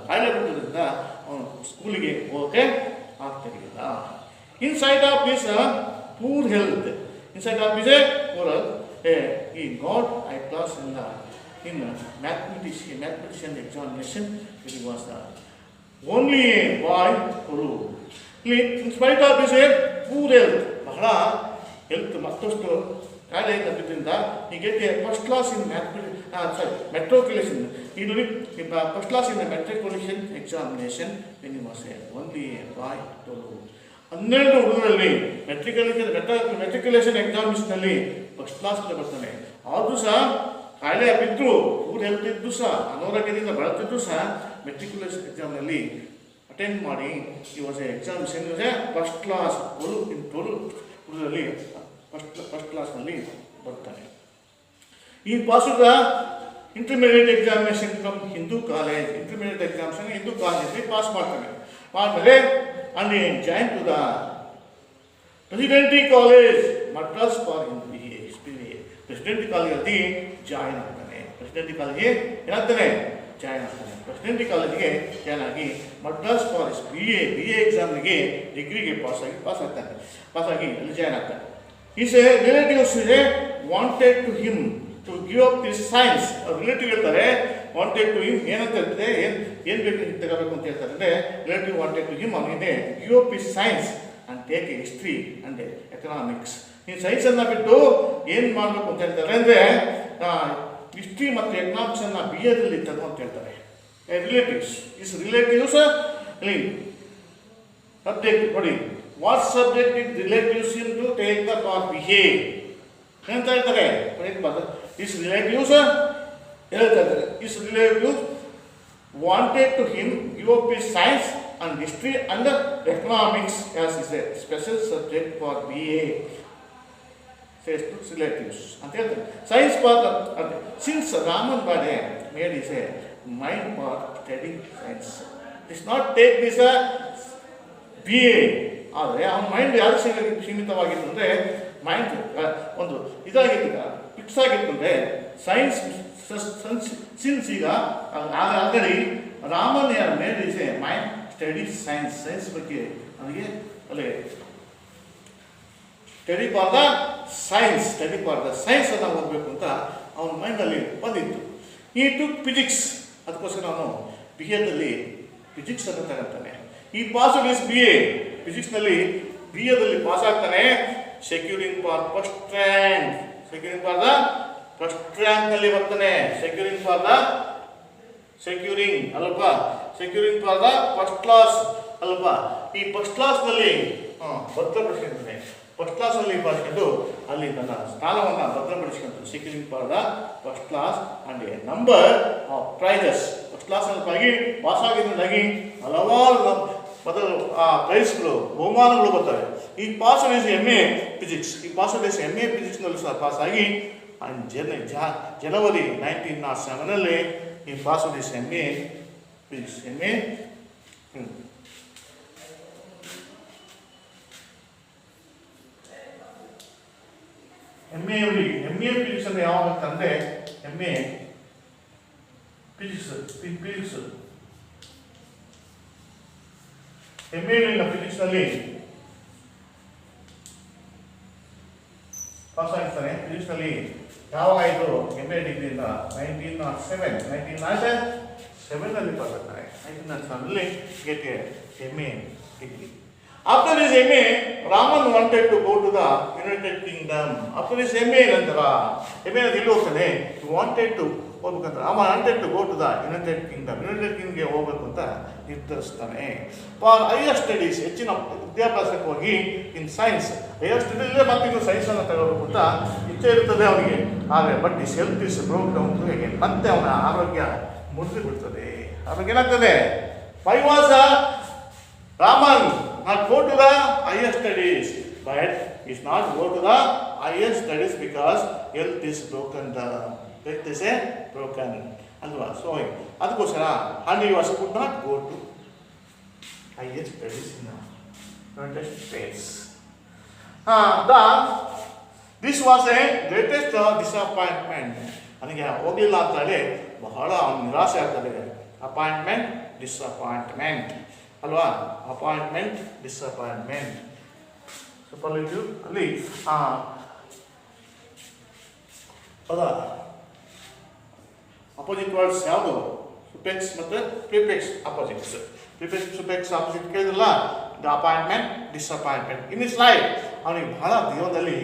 ಕಾಯಿಲೆ ಬಿಟ್ಟಿದ್ದರಿಂದ ಅವನು ಸ್ಕೂಲಿಗೆ ಹೋಗಕ್ಕೆ ಆಗ್ತಿರಲಿಲ್ಲ. Inside of this poor health, he got a class in mathematician examination. He was the only boy who, in spite of his poor health, ಬಹಳ health ಮತ್ತಷ್ಟು ಕಾಯಿಲೆಯಿಂದ ಬಿದ್ದರಿಂದ he get a first class in matriculation. He did first class in the matriculation examination when he was only a boy to 12 ಹುಡುಗರಲ್ಲಿ matriculation ಎಕ್ಸಾಮಿನೇಷನಲ್ಲಿ first class ಬರ್ತಾನೆ. ಆದರೂ ಸಹ ಕಾಯಿಲೆ ಬಿದ್ದರು, ಊರು ಹೆಲ್ತ್ ಇದ್ದು ಸಹ, ಅನಾರೋಗ್ಯದಿಂದ ಬಳಲ್ತಿದ್ರು ಸಹ ಮೆಟ್ರಿಕ್ಯುಲೇಷನ್ ಎಕ್ಸಾಮ್ನಲ್ಲಿ ಅಟೆಂಡ್ ಮಾಡಿ he was examination first class ಹುಡುಗರಲ್ಲಿ ಫಸ್ಟ್ ಕ್ಲಾಸ್ನಲ್ಲಿ ಬರ್ತಾನೆ. He pass the intermediate examination from Hindu college. Intermediate examination Hindu ಕಾಲೇಜಲ್ಲಿ ಪಾಸ್ ಮಾಡ್ತಾನೆ. ಆದಮೇಲೆ and he joined to the Presidenti College, Madras for MBA. Presidenti College join ಆಗ್ತಾನೆ. ಪ್ರೆಸಿಡೆಂಟಿ ಕಾಲೇಜ್ಗೆ ಏನಾಗ್ತಾನೆ, join ಆಗ್ತಾನೆ. ಪ್ರೆಸಿಡೆಂಟಿ ಕಾಲೇಜ್ಗೆ ಜಾಯಿನ್ ಆಗಿ ಮಡ್ರಾಸ್ ಫಾರ್ ಬಿ ಎ ಎಕ್ಸಾಮ್ಗೆ ಡಿಗ್ರಿಗೆ ಪಾಸ್ ಆಗಿ ಅಲ್ಲಿ ಜಾಯಿನ್ ಆಗ್ತಾನೆ. His relatives wanted to him to give up this science. Relative ಹೇಳ್ತಾರೆ ವಾಂಟೆಡ್ ಟು ಹಿಮ್ ಏನಂತ ಹೇಳ್ತಾರೆ, ಏನು ಬೇಕು ತಗೋಬೇಕು ಅಂತ ಹೇಳ್ತಾರೆ ಅಂದರೆ ರಿಲೇಟಿವ್ ವಾಂಟೆಡ್ ಟು ಹಿಮ್ ಅವನಿಗೆ give up his science and take a history and economics. ನೀನು ಸೈನ್ಸನ್ನು ಬಿಟ್ಟು ಏನು ಮಾಡಬೇಕು ಅಂತ ಹೇಳ್ತಾರೆ ಅಂದರೆ ಹಿಸ್ಟ್ರಿ ಮತ್ತು ಎಕನಾಮಿಕ್ಸನ್ನು ಬಿ ಎದಲ್ಲಿ ತಗೋ ಅಂತ ಹೇಳ್ತಾರೆ. ರಿಲೇಟಿವ್ಸ್ ಸಬ್ಜೆಕ್ಟ್ ನೋಡಿ, what subject is relatives in to take the for behave ಅಂತ ಹೇಳ್ತಾರೆ. ಇಸ್ ರಿಲೇಟಿವ್ಸ್ ಹೇಳ್ತಾ ಇದ್ದಾರೆ, is relatives wanted to him give up his science and history and economics as is a special subject for B A says to relatives ಅಂತ ಹೇಳ್ತಾರೆ. Science part since Raman bade made is a mind part study science it's not take this B A. ಆದರೆ ಅವನ mind ಯಾರು ಸೀಮಿತವಾಗಿತ್ತು ಅಂದರೆ mind ಒಂದು ಇದಾಗಿತ್ತು, fix ಆಗಿತ್ತು ಅಂದರೆ ಸೈನ್ಸ್ ಸಿನ್ಸ್ ಈಗ already Raman made is a mind study science. Science ಬಗ್ಗೆ ಅವನಿಗೆ ಅಲ್ಲೇ ಸ್ಟಡಿ ಫಾರ್ ದ ಸೈನ್ಸ್ ಅನ್ನು ಓದಬೇಕು ಅಂತ ಅವನ ಮೈಂಡಲ್ಲಿ ಬಂದಿತ್ತು. ಈ ಟು ಫಿಸಿಕ್ಸ್, ಅದಕ್ಕೋಸ್ಕರ ಅವನು ಬಿ ಎದಲ್ಲಿ ಫಿಸಿಕ್ಸನ್ನು ತಗೊಳ್ತಾನೆ. He pass is B A, ಫಿಸಿಕ್ಸ್ನಲ್ಲಿ ಬಿ ಎದಲ್ಲಿ ಪಾಸ್ ಆಗ್ತಾನೆ. ಸೆಕ್ಯೂರಿಂಗ್ ಫಾರ್ ಫಸ್ಟ್ ರ್ಯಾಂಕ್ನಲ್ಲಿ ಬರ್ತಾನೆ. Securing for the first class ಅಲ್ವಾ. ಈ ಫಸ್ಟ್ ಕ್ಲಾಸ್ನಲ್ಲಿ ಭದ್ರಪಡಿಸ್ಕೊಂತಾನೆ. ಫಸ್ಟ್ ಕ್ಲಾಸಲ್ಲಿ ಬರ್ಕೊಂಡು ಅಲ್ಲಿ ತನ್ನ ಸ್ಥಾನವನ್ನು ಭದ್ರಪಡಿಸ್ಕೊಂತಾರೆ. Securing for the first class and a number of prizes. First ಕ್ಲಾಸಲ್ಲಿ ಪಾಸ್ ಆಗಿದ್ದರಿಂದಾಗಿ ಹಲವಾರು ಪ್ರೈಸ್ಗಳು, ಬಹುಮಾನಗಳು ಬರ್ತವೆ. He pass is M A physics. He pass is M A ಫಿಸಿಕ್ಸ್ನಲ್ಲಿ ಸಹ ಪಾಸ್ ಆಗಿ ಜನವರಿ 1907 he pass is M A physics. M A physics ಅಂದರೆ ಯಾವಾಗ ಅಂದರೆ ಎಮ್ ಎ ಫಿಸಿಕ್ಸ್ನಲ್ಲಿ ಪಾಸ್ ಆಗಿರ್ತಾನೆ. ಫಿಸಿಕ್ಸ್ನಲ್ಲಿ ಯಾವಾಗ ಆಯಿತು ಎಮ್ ಎ ಡಿಗ್ರಿಯಿಂದ 1907 ಪಾಸ್ ಆಗ್ತಾರೆ. 1907 get A M A degree. After his MA, Raman wanted to go to the United Kingdom. After his MA ನಂತರ MA ಎಲ್ಲಿ ಹೋಗ್ತಾನೆ, wanted to ಹೋಗ್ಬೇಕಂತ wanted to go to the United Kingdom. United ಕಿಂಗ್ಡಮ್ಗೆ ಹೋಗ್ಬೇಕು ಅಂತ ನಿರ್ಧರಿಸ್ತಾನೆ. For higher studies, ಹೆಚ್ಚಿನ ವಿದ್ಯಾಭ್ಯಾಸಕ್ಕಾಗಿ in science. Higher ಸ್ಟಡೀಸಲ್ಲೇ ಮತ್ತೆ ಸೈನ್ಸನ್ನು ತಗೋಬೇಕು ಅಂತ ಇಚ್ಛೆ ಇರ್ತದೆ ಅವನಿಗೆ. ಆದರೆ but his health is broke down to again. ಮತ್ತೆ ಅವನ ಆರೋಗ್ಯ ಮುರಿದು ಬಿಡ್ತದೆ. ಅವಾಗ ಏನಾಗ್ತದೆ, why was Raman not go to the higher studies, but is not go to the higher studies because health is broken. Health is broken. Alva. So ಅದಕ್ಕೋಸ್ಕರ and he was could not go to higher studies in the United States. This was a greatest disappointment. ನನಗೆ ಹೋಗಲಿಲ್ಲ ಅಂತ ಹೇಳಿ ಬಹಳ ನಿರಾಸೆ ಆಗ್ತದೆ. Disappointment ಅಲ್ವಾ. Appointment, disappointment, superlative ಅಲ್ಲಿ ಪದ ಅಪೋಸಿಟ್ ವರ್ಡ್ಸ್ ಯಾವುದು? ಸುಪೆಕ್ಸ್ ಮತ್ತು prefix opposites. Prefix suffix opposite ಕೇಳಿದ್ರಲ್ಲ, the appointment, disappointment. In is life ಅವನಿಗೆ ಬಹಳ ಜೀವನದಲ್ಲಿ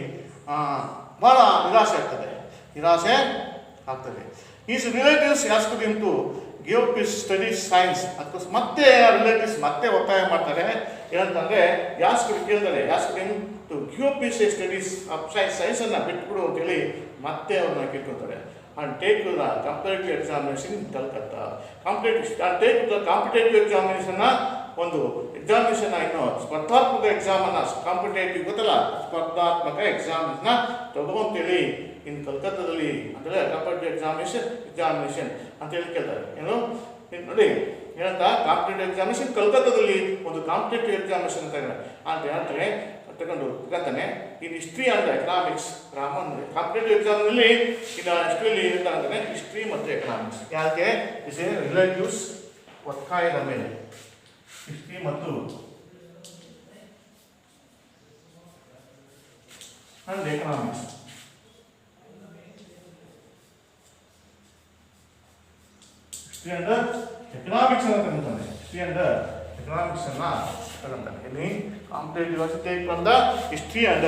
ಬಹಳ ನಿರಾಸೆ ಆಗ್ತದೆ. Is relatives asked him to give up his studies science. ಅದಕ್ಕೋಸ್ಕರ ಮತ್ತೆ ರಿಲೇಟಿವ್ಸ್ ಮತ್ತೆ ಒತ್ತಾಯ ಮಾಡ್ತಾರೆ. ಏನಂತಂದರೆ ಕೇಳ್ತಾರೆ, asked him to give up his studies of ಸೈನ್ಸನ್ನು ಬಿಟ್ಬಿಡು ಅಂತೇಳಿ ಮತ್ತೆ ಅವ್ರನ್ನ ಕೇಳ್ಕೊತಾರೆ. And take the comparative examination in Calcutta. Competitive ಎಕ್ಸಾಮಿನೇಷನ್ನ ಒಂದು ಎಕ್ಸಾಮಿನೇಷನ್ ಇನ್ನು ಸ್ಪರ್ಧಾತ್ಮಕ ಎಕ್ಸಾಮನ್ನು, ಕಾಂಪಿಟೇಟಿವ್ ಗೊತ್ತಲ್ಲ, ಸ್ಪರ್ಧಾತ್ಮಕ ಎಕ್ಸಾಮಿನ ತಗೋಂತೇಳಿ ಇನ್ನು ಕಲ್ಕತ್ತಾದಲ್ಲಿ ಅಂದರೆ ಕಾಂಪಿಟೇಟಿವ್ ಎಕ್ಸಾಮಿನೇಷನ್ ಅಂತೇಳಿ ಕೇಳ್ತಾರೆ. ಏನು ನೋಡಿ ಏನಂತ, ಕಾಂಪಿಟೇಟಿವ್ ಎಕ್ಸಾಮಿನೇಷನ್ ಕಲ್ಕತ್ತಾದಲ್ಲಿ ಒಂದು ಕಾಂಪಿಟೇಟಿವ್ ಎಕ್ಸಾಮಿನೇಷನ್ ಅಂತ ಹೇಳ್ತಾರೆ. ತಗೊಂತಾನೆ. In history and economics Raman competitive ಎಕ್ಸಾಮ್ನಲ್ಲಿ ಇನ್ನು ಹಿಸ್ಟ್ರಿಯಲ್ಲಿ ಹೇಳ್ತಾನೆ, ಹಿಸ್ಟ್ರಿ ಮತ್ತು ಎಕನಾಮಿಕ್ಸ್. ಯಾಕೆ ಇಸ್ ಎ ರಿಲೇಟಿವ್ಸ್ ಒತ್ತಾಯದ ಮೇಲೆ ಹಿಸ್ಟ್ರಿ ಮತ್ತು and economics. History and economics ಅನ್ನು ತಗೊಂತಾನೆ. ಹಿಸ್ಟ್ರಿ ಅಂಡ್ ಎಕನಾಮಿಕ್ಸ್ ಅನ್ನ ತಗೊಂತಾನೆ. ಇಲ್ಲಿ competitive also take from the history and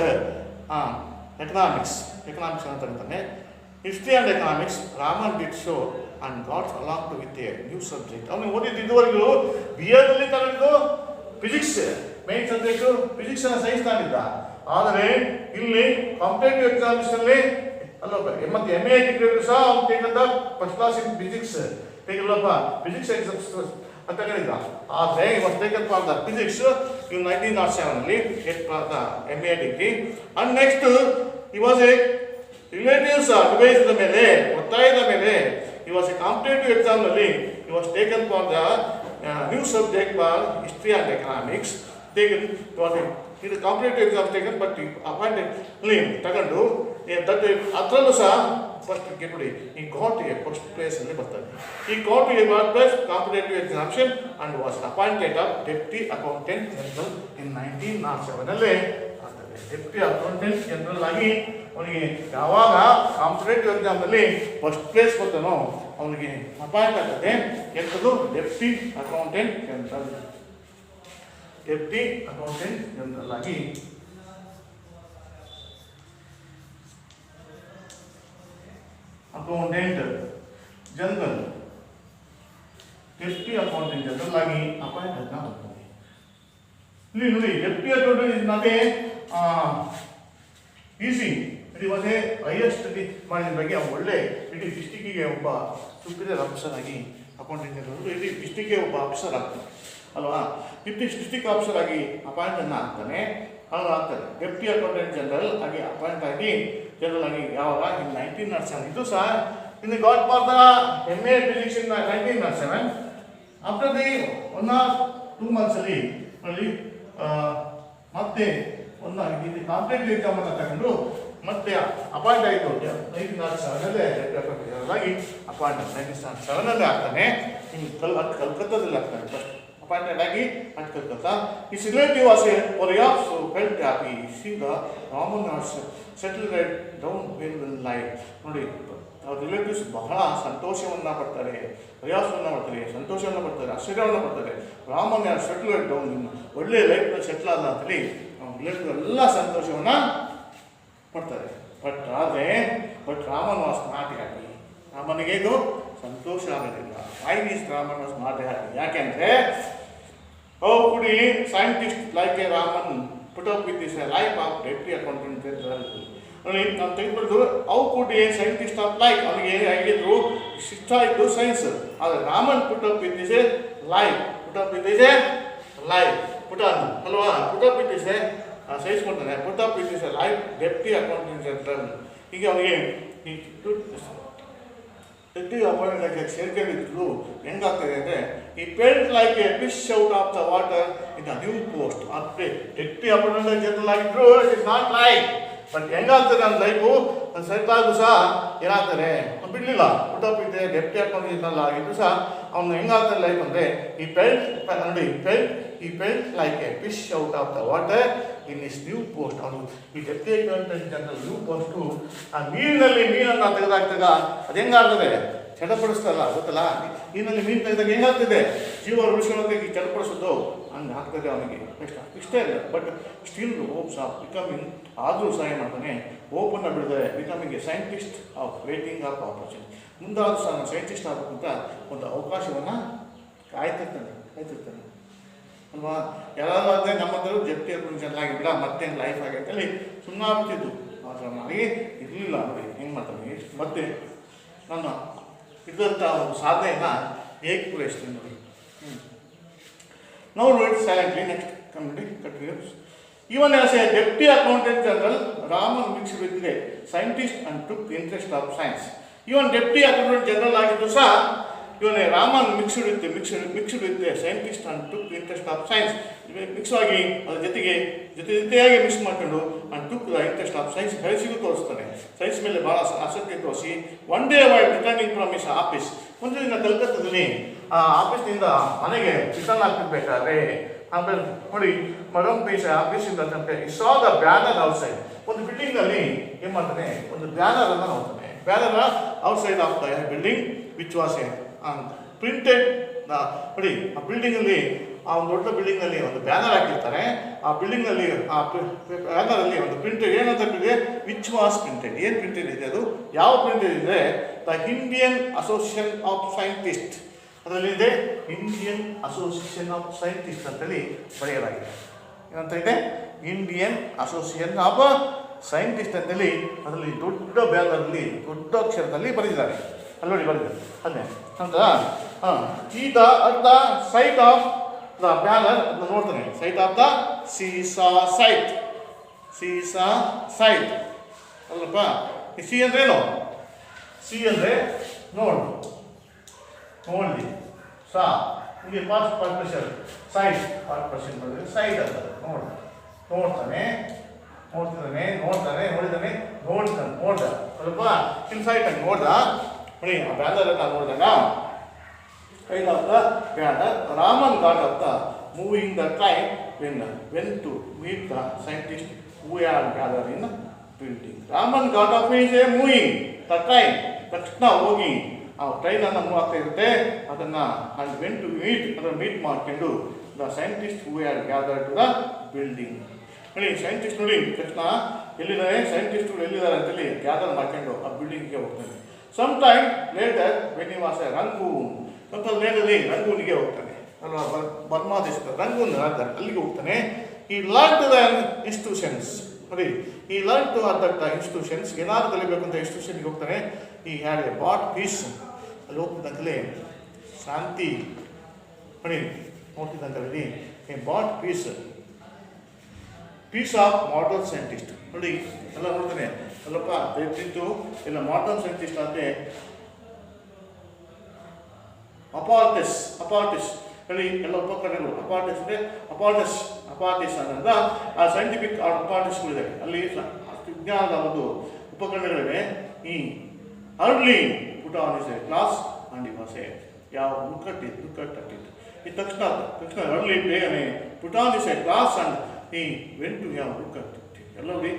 economics ಅನ್ನು ತಗೊಂತಾನೆ. History and economics Raman did show and got along with a new subject. ಅವನು ಓದಿದ್ದು ಇದುವರೆಗೂ ಬಿ ಎಲ್ಲಿ ತಗೊಂಡಿದ್ದು ಫಿಸಿಕ್ಸ್ ಮೇನ್ ಸಬ್ಜೆಕ್ಟು, ಫಿಸಿಕ್ಸ್ ಅನ್ನ ಸೈನ್ಸ್ ತಾನಿದ್ದ. ಆದರೆ ಇಲ್ಲಿ ಕಾಂಪಿಟೇಟಿವ್ ಎಕ್ಸಾಮ್ಸ್ ಅಲ್ಲಿ ಮತ್ತೆ MA ಡಿಗ್ರಿ ಸಹ ಅವ್ನು ಟೇಕಂತ ಫಸ್ಟ್ ಕ್ಲಾಸ್ ಇನ್ ಫಿಸಿಕ್ಸ್ ಟೇಕಲ್ಲಪ್ಪ ಫಿಸಿಕ್ಸ್ ಎಕ್ಸಾಮ್ಸ್ ಅಂತ ಹೇಳಿದ. ಆದರೆ was taken for the physics in 1907 ಅಲ್ಲಿ MA degree. And next he was a relatives ಅಡ್ವೈಸ್ದ ಮೇಲೆ ಒತ್ತಾಯದ ಮೇಲೆ ಈ ವಾಸ್ ಎ ಕಾಂಪಿಟೇಟಿವ್ ಎಕ್ಸಾಮ್ನಲ್ಲಿ he was taken for the new subject for history and economics taken. ಇದು ಕಾಂಪಿಟೇಟಿವ್ ಎಕ್ಸಾಮ್ ಟೇಕನ್ ಬಟ್ ಅಪಾಯಿಂಟೆಡ್ಲಿ ತಗೊಂಡು ಅದರಲ್ಲೂ ಸಹ ಫಸ್ಟ್ ನೋಡಿ ಈ ಗಾಟ್ ಎ ಫಸ್ಟ್ ಪ್ಲೇಸ್ ಅಲ್ಲಿ ಬರ್ತಾರೆ. He got a first place competitive examination and was appointed of deputy accountant general in 1907 ಅಲ್ಲಿ ಆಗ್ತದೆ. ಡೆಪ್ಟಿ ಅಕೌಂಟೆಂಟ್ ಜನರಲ್ ಆಗಿ ಅವನಿಗೆ ಯಾವಾಗ ಕಾಂಪಿಟೇಟಿವ್ ಎಕ್ಸಾಮ್ನಲ್ಲಿ ಫಸ್ಟ್ ಪ್ಲೇಸ್ ಬರ್ತಾನೋ ಅವನಿಗೆ ಅಪಾಯಿಂಟ್ ಆಗ್ತದೆ. ಎಂಥದ್ದು deputy accountant general. Deputy accountant general ಆಗಿ accountant general deputy accountant general ಆಗಿ ಅಪಾಯಿಂಟ್ ಆಗ್ತಾ ಹೋಗ್ತದೆ. ಇಲ್ಲಿ ನೋಡಿ deputy accountant is not a easy. It was a highest ಮಾಡಿದ ಬಗ್ಗೆ ಅವ್ನು ಒಳ್ಳೆ ಇಡೀ ಡಿಸ್ಟಿಕ್ಕಿಗೆ ಒಬ್ಬ ಸುಪೀರಿಯರ್ ಆಫೀಸರ್ ಆಗಿ ಅಕೌಂಟೆಂಟ್ ಜನರಲ್ ಇಡೀ ಡಿಸ್ಟಿಕ್ಗೆ ಒಬ್ಬ ಆಫೀಸರ್ ಆಗ್ತಾನೆ ಅಲ್ವಾ. ಡಿಸ್ಟಿಕ್ ಆಫೀಸರ್ ಆಗಿ ಅಪಾಯಿಂಟ್ ಅನ್ನ ಆಗ್ತಾನೆ. ಅವ್ರು ಆಗ್ತಾರೆ ಡೆಪ್ಟಿ ಅಕೌಂಟೆಂಟ್ ಜನರಲ್ ಆಗಿ ಅಪಾಯಿಂಟ್ ಆಗಿ ಜನರಲ್ ಆಗಿ ಯಾವಾಗ ಇನ್ 1907. ಇದು ಸಹ in got for the MA physics in 1907. After the 1 or 2 months ಅಲ್ಲಿ ಮತ್ತೆ ಒಂದು ಕಾಂಪಿಟೇಟಿವ್ ಎಕ್ಸಾಮ್ ಅನ್ನು ತಗೊಂಡು ಮತ್ತೆ ಅಪಾಯಿಂಟ್ ಆಯಿತು 1907 ಆಗಿ ಅಪಾಯಿಂಟ್ 1907 ಆಗ್ತಾನೆ. ಕಲ್ಕತ್ತಾದಲ್ಲಿ ಆಗ್ತಾನೆ ಫಸ್ಟ್ ಅಪಾಯಿಂಟೆಡ್ ಆಗಿ ಅಟ್ ಕಲ್ಕತ್ತಾ. ಈ ರಿಲೇಟಿವ್ ವಾಸ್ ಎ ಪೊರಿಯಾಫ್ so felt happy seen the Raman settle down in life. ನೋಡಿ ಅವ್ರ ರಿಲೇಟಿವ್ಸ್ ಬಹಳ ಸಂತೋಷವನ್ನು ಪಡ್ತಾರೆ, ಪ್ರಯಾಸವನ್ನು ಮಾಡ್ತಾರೆ, ಸಂತೋಷವನ್ನು ಪಡ್ತಾರೆ, ಆಶ್ಚರ್ಯವನ್ನು ಪಡ್ತಾರೆ. ರಾಮನ್ ಸೆಟಲ್ ಡೌನ್ ಒಳ್ಳೆ ಲೈಫ್ನಲ್ಲಿ ಸೆಟ್ಲ್ ಆದ ಅಂತೇಳಿ ರಿಲೇಟಿವ್ ಎಲ್ಲ ಸಂತೋಷವನ್ನು ಪಡ್ತಾರೆ. But Raman was not happy. ರಾಮನಿಗೆ ಇದು ಸಂತೋಷ ಆಗೋದಿಲ್ಲ. Why is Raman was not happy? ಯಾಕೆಂದರೆ how could a scientist like a Raman put up with this life of deputy accountant general. ನೋಡಿ ನಾವು ತೆಗೆದುಬಿಟ್ಟು how could a scientist of life, ಅವನಿಗೆ ಹೇಳಿದ್ರು ಇಷ್ಟ ಇದ್ದು ಸೈನ್ಸ್. ಆದರೆ Raman put up with this a life, put up with this a life ಅಲ್ವಾ, put up with this A science ಮಾಡ್ತಾನೆ. Put up with this a life deputy accountant general. ಈಗ ಅವನಿಗೆ deputy appoint ಸೇರ್ಕೊಂಡಿದ್ರು ಹೆಂಗಾಗ್ತದೆ ಅಂದರೆ he felt like a fish out of the water in the new post. ಅಂದರೆ deputy appoint general ಆಗಿದ್ರು it is not like. But ಹೆಂಗಾಗ್ತದೆ ನನ್ನ life set ಆದರೂ ಸಹ ಏನಾಗ್ತಾರೆ ಬಿಡಲಿಲ್ಲ. ಪುಟಪ್ ಇದೆ ಡೆಪ್ಟಿ ಅಕೌಂಟ್ ಜನರಲ್ ಆಗಿದ್ರು ಸಹ ಅವನು ಹೆಂಗಾಗ್ತದೆ ಲೈಫ್ ಅಂದರೆ he felt like a fish out of the water in is new post. ಅವನು ಈ deputy accountant general new post ಆ ನೀರಿನಲ್ಲಿ ಮೀನನ್ನು ತೆಗೆದಾಕ್ದಾಗ ಅದು ಹೆಂಗಾಗ್ತದೆ ಚಡಪಡಿಸ್ತಲ್ಲ ಗೊತ್ತಲ್ಲ. ನೀರಿನಲ್ಲಿ ಮೀನು ತೆಗೆದಾಗ ಹೆಂಗಾಗ್ತದೆ ಜೀವ ಉಳಿಸ್ಕೊಳ್ಳೋದಕ್ಕೆ ಚಡಪಡಿಸೋದು ಹಂಗೆ ಆಗ್ತದೆ ಅವನಿಗೆ. ಇಷ್ಟೇ ಇಲ್ಲ but still hopes of becoming. ಆದರೂ ಸಹ ಏನು ಮಾಡ್ತಾನೆ ಹೋಪನ್ನು ಬಿಡಿದರೆ becoming a scientist of waiting of opportunity. ಮುಂದಾದರೂ ಸಹ ನಾನು ಸೈಂಟಿಸ್ಟ್ ಆಗಬೇಕಂತ ಒಂದು ಅವಕಾಶವನ್ನು ಕಾಯ್ತಿರ್ತಾನೆ ಅಲ್ವಾ. ಯಾರಾದರೂ ಆದರೆ ನಮ್ಮಂದರೂ ಡೆಪ್ಟಿ ಅಕೌಂಟೆಂಟ್ ಚೆನ್ನಾಗಿ ಬಿಡ ಮತ್ತೆ ಲೈಫ್ ಆಗಿ ಅಂತೇಳಿ ಸುಮ್ಮನೆ ಆಗ್ತಿದ್ದು. ಆದರೆ ನನಗೆ ಇರಲಿಲ್ಲ ನೋಡಿ ಹೆಂಗೆ ಮಾಡ್ತಾನೆ. ಮತ್ತೆ ನನ್ನ ಇದ್ದಂಥ ಒಂದು ಸಾಧನೆಯನ್ನು ಹೇಗೆ ಪೂರೈಸ್ತೀನಿ ನೋಡಿ. ನಾವು ನೋಡಿ silently next continues. Even as a deputy accountant general, Raman mixed with a scientist and took interest of science. Even deputy accountant general ಆಗಿದ್ದು ಸಹ ಇವನೇ Raman mixed with scientist and took interest of science. Mix ಆಗಿ ಅದ್ರ ಜೊತೆಯಾಗಿ mix ಮಾಡ್ಕೊಂಡು and took the interest of science ಸೈನ್ಸಿಗೂ ತೋರಿಸ್ತಾನೆ. Science ಮೇಲೆ ಭಾಳ ಆಸಕ್ತಿ ತೋರಿಸಿ one day while returning from his office. ಒಂದು ದಿನ ಕಲ್ಕತ್ತಾದಲ್ಲಿ ಆ ಆಫೀಸ್ನಿಂದ ಮನೆಗೆ ರಿಟರ್ನ್ ಆಗ್ತಿರ್ಬೇಕಾದ್ರೆ ಆಮೇಲೆ ನೋಡಿ ಮರಮ್ ಪೀಸ್ ಆಫೀಸಿಂದ ಸಾ ದ ಬ್ಯಾನರ್ ಔಟ್ಸೈಡ್. ಒಂದು ಬಿಲ್ಡಿಂಗ್ನಲ್ಲಿ ಏನು ಮಾಡ್ತಾನೆ ಒಂದು ಬ್ಯಾನರನ್ನು ನೋಡ್ತಾನೆ. Banner outside of the building which was A printed ನೋಡಿ ಆ ಬಿಲ್ಡಿಂಗಲ್ಲಿ ಆ ಒಂದು ದೊಡ್ಡ ಬಿಲ್ಡಿಂಗ್ನಲ್ಲಿ ಒಂದು ಬ್ಯಾನರ್ ಹಾಕಿರ್ತಾರೆ. ಆ ಬಿಲ್ಡಿಂಗ್ನಲ್ಲಿ ಆ ಬ್ಯಾನರಲ್ಲಿ ಒಂದು ಪ್ರಿಂಟೆಡ್ ಏನಂತ ಇದೆ, ವಿಚ್ ವಾಸ್ ಪ್ರಿಂಟೆಡ್. ಏನು ಪ್ರಿಂಟೆಡ್ ಇದೆ ಅದು, ಯಾವ ಪ್ರಿಂಟೆಡ್ ಇದೆ, the Indian association of scientist, ಅದರಲ್ಲಿ ಇದೆ ಇಂಡಿಯನ್ ಅಸೋಸಿಯೇಷನ್ ಆಫ್ ಸೈಂಟಿಸ್ಟ್ ಅಂತೇಳಿ ಬರೆಯಲಾಗಿದೆ. ಏನಂತ ಇದೆ, ಇಂಡಿಯನ್ ಅಸೋಸಿಯೇಷನ್ ಆಫ್ ಸೈಂಟಿಸ್ಟ್ ಅಂತೇಳಿ ಅದರಲ್ಲಿ ದೊಡ್ಡ ಬ್ಯಾನರಲ್ಲಿ ದೊಡ್ಡ ಅಕ್ಷರದಲ್ಲಿ ಬರೆದಿದ್ದಾರೆ. ಅಲ್ಲಿ ನೋಡಿ ಬರೆದಿದ್ದಾರೆ ಅಲ್ಲೇ ಅಂತ. ಈಗ at the site of the banner ಅದನ್ನ ನೋಡ್ತಾನೆ, ಸೈಟ್ ಆಫ್ ದ ಸೀಸಾ ಸೈಟ್, ಸೀಸಾ ಸೈಟ್ ಅಲ್ಲಪ್ಪ. ಸಿ ಅಂದ್ರೆ ಏನು, ಸಿ ಅಂದರೆ ನೋಡು, ನೋಡ್ಲಿ, ಸಾ ಇಲ್ಲಿ ಪಾಸ್ಟ್ ಪಾರ್ಟಿಷನ್, ಸೈಟ್ ಪಾರ್ಟಿಷನ್ ಮಾಡಿದ್ರೆ ಸೈಟ್ ಅಂತ ನೋಡು, ನೋಡ್ತಾನೆ, ನೋಡ್ತಿದ್ದಾನೆ, ನೋಡ್ತಾನೆ, ನೋಡಿದ್ದಾನೆ, ನೋಡ್ತಾನೆ, ನೋಡ್ದ ಸ್ವಲ್ಪ ಇಲ್ಲಿ ಸೈಟ್ ಆಗಿ ನೋಡ್ದ ನೋಡಿ. ಆ ಬ್ಯಾನರ್ ಎಲ್ಲ ನೋಡಿದಾಗ side of the banner Raman got of the moving the time went to meet the scientist who are gather in building. Raman got of is a moving the time, ತಕ್ಷಣ ಹೋಗಿ ಆ ಟ್ರೈನನ್ನು ಮೂವ್ ಆಗ್ತಾ ಇರುತ್ತೆ, ಅದನ್ನು ಅಂಡ್ ವೆನ್ ಟು ಮೀಟ್ ಅದನ್ನು meet ಮಾಡ್ಕೊಂಡು the scientist who are gather to the building. ನೋಡಿ ಸೈಂಟಿಸ್ಟ್ ನೋಡಿ ತಕ್ಷಣ ಎಲ್ಲಿದ್ದಾರೆ, ಸೈಂಟಿಸ್ಟ್ಗಳು ಎಲ್ಲಿದ್ದಾರೆ ಅಂತೇಳಿ ಗ್ಯಾದರ್ ಮಾಡ್ಕೊಂಡು ಆ ಬಿಲ್ಡಿಂಗ್ಗೆ ಹೋಗ್ತಾನೆ. Some time later when he was a Rangoon, ಸ್ವಲ್ಪ ಲೇಟಲ್ಲಿ ರಂಗೂನಿಗೆ ಹೋಗ್ತಾನೆ ಅಲ್ವಾ, ಬರ್ಮಾ ದೇಶದ ರಂಗೂನ್ ಅಲ್ಲಿಗೆ ಹೋಗ್ತಾನೆ. ಈ ಲರ್ನ್ ಟು ದ ಇನ್ಸ್ಟಿಟ್ಯೂಷನ್ಸ್ ನೋಡಿ, ಈ ಲರ್ನ್ ಟು ದಟ್ ಇನ್ಸ್ಟಿಟ್ಯೂಷನ್ಸ್, ಏನಾದ್ರು ಕಲಿಬೇಕು ಅಂತ ಇನ್ಸ್ಟಿಟ್ಯೂಷನ್ಗೆ ಹೋಗ್ತಾನೆ. ಈ ಹ್ಯಾಡ್ ಎ ಬಾಟ್ ಪೀಸ್, ಅಲ್ಲಿ ಹೋಗ್ತಿದ್ದಂತಲೇ ಶಾಂತಿ ನೋಡಿ, ನೋಡ್ತಿದ್ದಂತಲ್ಲಿ ಎ ಬಾಟ್ peace, peace of modern scientist ನೋಡಿ ಎಲ್ಲ ನೋಡ್ತಾನೆ. ಅಲ್ಲಪ್ಪ ದಯವಿಟ್ಟು ಎಲ್ಲ ಮಾಡರ್ನ್ ಸೈಂಟಿಸ್ಟ್ ಅಂದರೆ ಅಪಾರ್ಟಿಸ್, ಅಪಾರ್ಟಿಸ್ ಹೇಳಿ ಎಲ್ಲ ಉಪಕರಣಗಳು. ಅಪಾರ್ಟಿಸ್ ಅಂದರೆ ಅಪಾರ್ಟಿಸ್ ಅನ್ನೋದ ಆ ಸೈಂಟಿಫಿಕ್ ಅಪಾರ್ಟಿಸ್ಗಳಿದೆ, ಅಲ್ಲಿ ವಿಜ್ಞಾನದ ಒಂದು ಉಪಕರಣಗಳಿವೆ. ಈ early put on is A class and was A ಯಾವ ಲುಕ್ ಈ ತಕ್ಷಣ ಅರ್ಲಿ ಬೇಗನೆ put on is A class and ಈ ವೆನ್ ಟು ಯಾವ ಲುಕ್ ಎಲ್ಲ ನೋಡಿ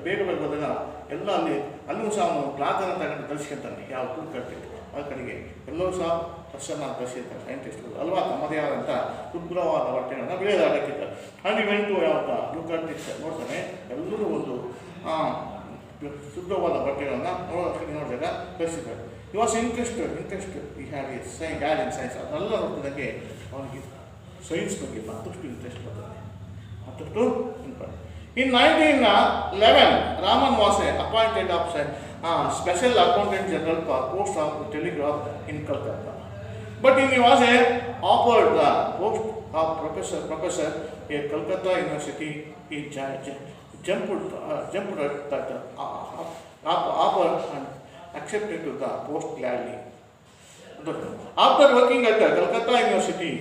ಬೇಗ ಹೋದಾಗ ಎಲ್ಲ ಅಲ್ಲೂ ಸಹ ಅವನು ಕ್ಲಾತನ್ನು ತಗೊಂಡು ಕಳಿಸ್ಕೊಂತಾನೆ, ಯಾವ ಲುಕ್ ಆ ಕಡೆಗೆ ಎಲ್ಲರೂ ಸಹ ಫಸ್ಟನ್ನು ಕಳಿಸಿರ್ತಾರೆ ಸೈಂಟಿಸ್ಟ್ಗಳು ಅಲ್ವಾ, ತಮ್ಮದೇ ಆದಂಥ ಶುಭ್ರವಾದ ಬಟ್ಟೆಗಳನ್ನು ಬೆಳೆಯೋದಾಗಕ್ಕಿದ್ದಾರೆ. ಅಂಡ್ ಇವೆಂಟು ಯಾವ ಲುಕ್ ನೋಡ್ತಾನೆ, ಎಲ್ಲರೂ ಒಂದು ಶುದ್ಧವಾದ ಬಟ್ಟೆಗಳನ್ನು ನೋಡಿದಾಗ ಕಳಿಸಿದ್ದಾರೆ. ಇ ವಾಸ್ ಇಂಟ್ರೆಸ್ಟ್ ಈ ಹ್ಯಾವ್ ಎ ಗ್ಯಾಡ್ ಇನ್ ಸೈನ್ಸ್, ಅದನ್ನೆಲ್ಲ ನೋಡ್ತಿದ್ದಂಗೆ ಅವನಿಗೆ ಸೈನ್ಸ್ ಬಗ್ಗೆ ಮತ್ತಷ್ಟು ಇಂಟ್ರೆಸ್ಟ್ ಬರ್ತದೆ, ಮತ್ತಷ್ಟು important. In 1911, Raman was appointed as Special Accountant General for Post of Telegraph in Calcutta. But he was offered the post of professor at Calcutta University. He jumped at that offer and accepted to the post gladly. After working at the Calcutta University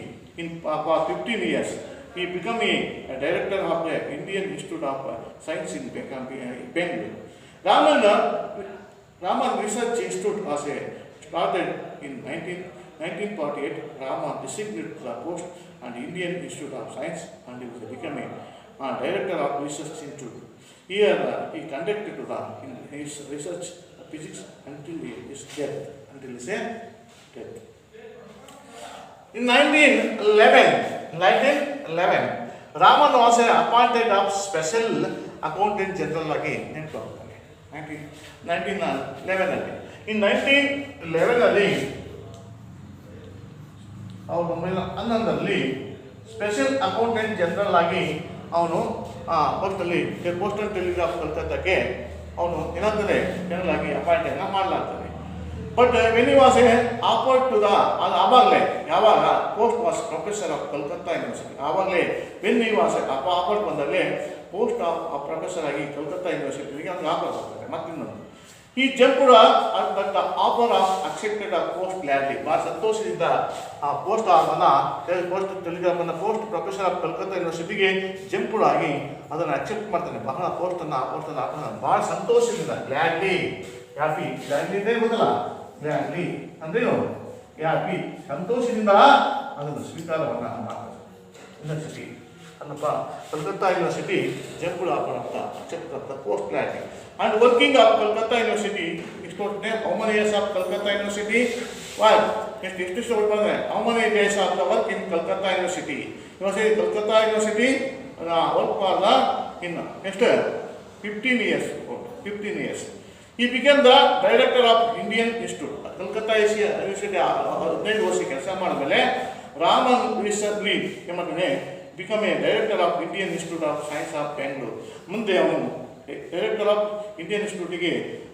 for 15 years, he became a director of the Indian Institute of Science in Bangalore. Raman Research Institute was started in 1948. Raman designated the post and Indian Institute of Science, and he became a director of Research Institute. Here he conducted his research physics until his death. In 1911, Raman was appointed as Special Accountant General again. 1911. In 1911, ಅವನಲ್ಲಿ special accountant general ಆಗಿ ಅವನು ಪೋಸ್ಟಲ್ಲಿ postal telegraph ಕಲ್ಕತ್ತಾಕ್ಕೆ ಅವನು ಏನಾಗ್ತದೆ general ಆಗಿ ಅಪಾಯಿಂಟನ್ನು ಮಾಡಲಾಗ್ತದೆ. But when he was offered to the ಆವಾಗಲೇ ಯಾವಾಗ post was professor of Calcutta university, ಆವಾಗಲೇ ವೆನ್ ಹಿ ವಾಸ್ ಆಫರ್ಡ್ ಬಂದಾಗಲೇ ಪೋಸ್ಟ್ ಆಫ್ ಪ್ರೊಫೆಸರ್ ಆಗಿ ಕಲ್ಕತ್ತಾ ಯೂನಿವರ್ಸಿಟಿಗೆ ಅವ್ನಿಗೆ ಆಫರ್ ಆಗ್ತದೆ. ಮತ್ತಿನ್ನೊಂದು ಈ ಜಂಪುರ that offer of accepted of post gladly, ಭಾಳ ಸಂತೋಷದಿಂದ ಆ ಪೋಸ್ಟ್ ಪೋಸ್ಟ್ ಟೆಲಿಗ್ರಾಫನ್ನು ಪೋಸ್ಟ್ ಪ್ರೊಫೆಸರ್ ಆಫ್ ಕಲ್ಕತ್ತಾ ಯೂನಿವರ್ಸಿಟಿಗೆ ಜಂಪುರ ಆಗಿ ಅದನ್ನು ಅಕ್ಸೆಪ್ಟ್ ಮಾಡ್ತಾನೆ. ಬಹಳ ಪೋಸ್ಟನ್ನು ಭಾಳ ಸಂತೋಷದಿಂದ ಗ್ಲಾಡ್ಲಿ ಹ್ಯಾಪಿ, ಗ್ಲಾಡ್ಲಿ ಅಂದರೆ ಗೊತ್ತಲ್ಲ ಗ್ಲಾಡ್ಲಿ ಅಂದ್ರೇನು ಹ್ಯಾಪಿ, ಸಂತೋಷದಿಂದ ಅದನ್ನು ಸ್ವೀಕಾರವನ್ನು ಮಾಡ್ತಾರೆ. ಯೂನಿವರ್ಸಿಟಿ ಅನ್ನಪ್ಪ ಕಲ್ಕತ್ತಾ ಯೂನಿವರ್ಸಿಟಿ ಜಂಪುರ ಅಂತ accept of the post gladly. And working of Calcutta University, how many years of Calcutta University? 1. ಎಷ್ಟು ಕೊಡ್ತಾರೆ how many days of the work in Calcutta university. Calcutta university work for the in ಎಷ್ಟು 15 years. 15 years. He became the director of Indian Institute. Calcutta university 15 ವರ್ಷ ಕೆಲಸ ಮಾಡಿದ್ಮೇಲೆ ರಾಮನ್ ರಿಸರ್ಚ್ಲಿ ಏಮಾಡ್ತಾನೆ become a director of Indian institute of science of Bengaluru. ಮುಂದೆ ಅವನು director of Indian ಇನ್ಸ್ಟಿಟ್ಯೂಟಿಗೆ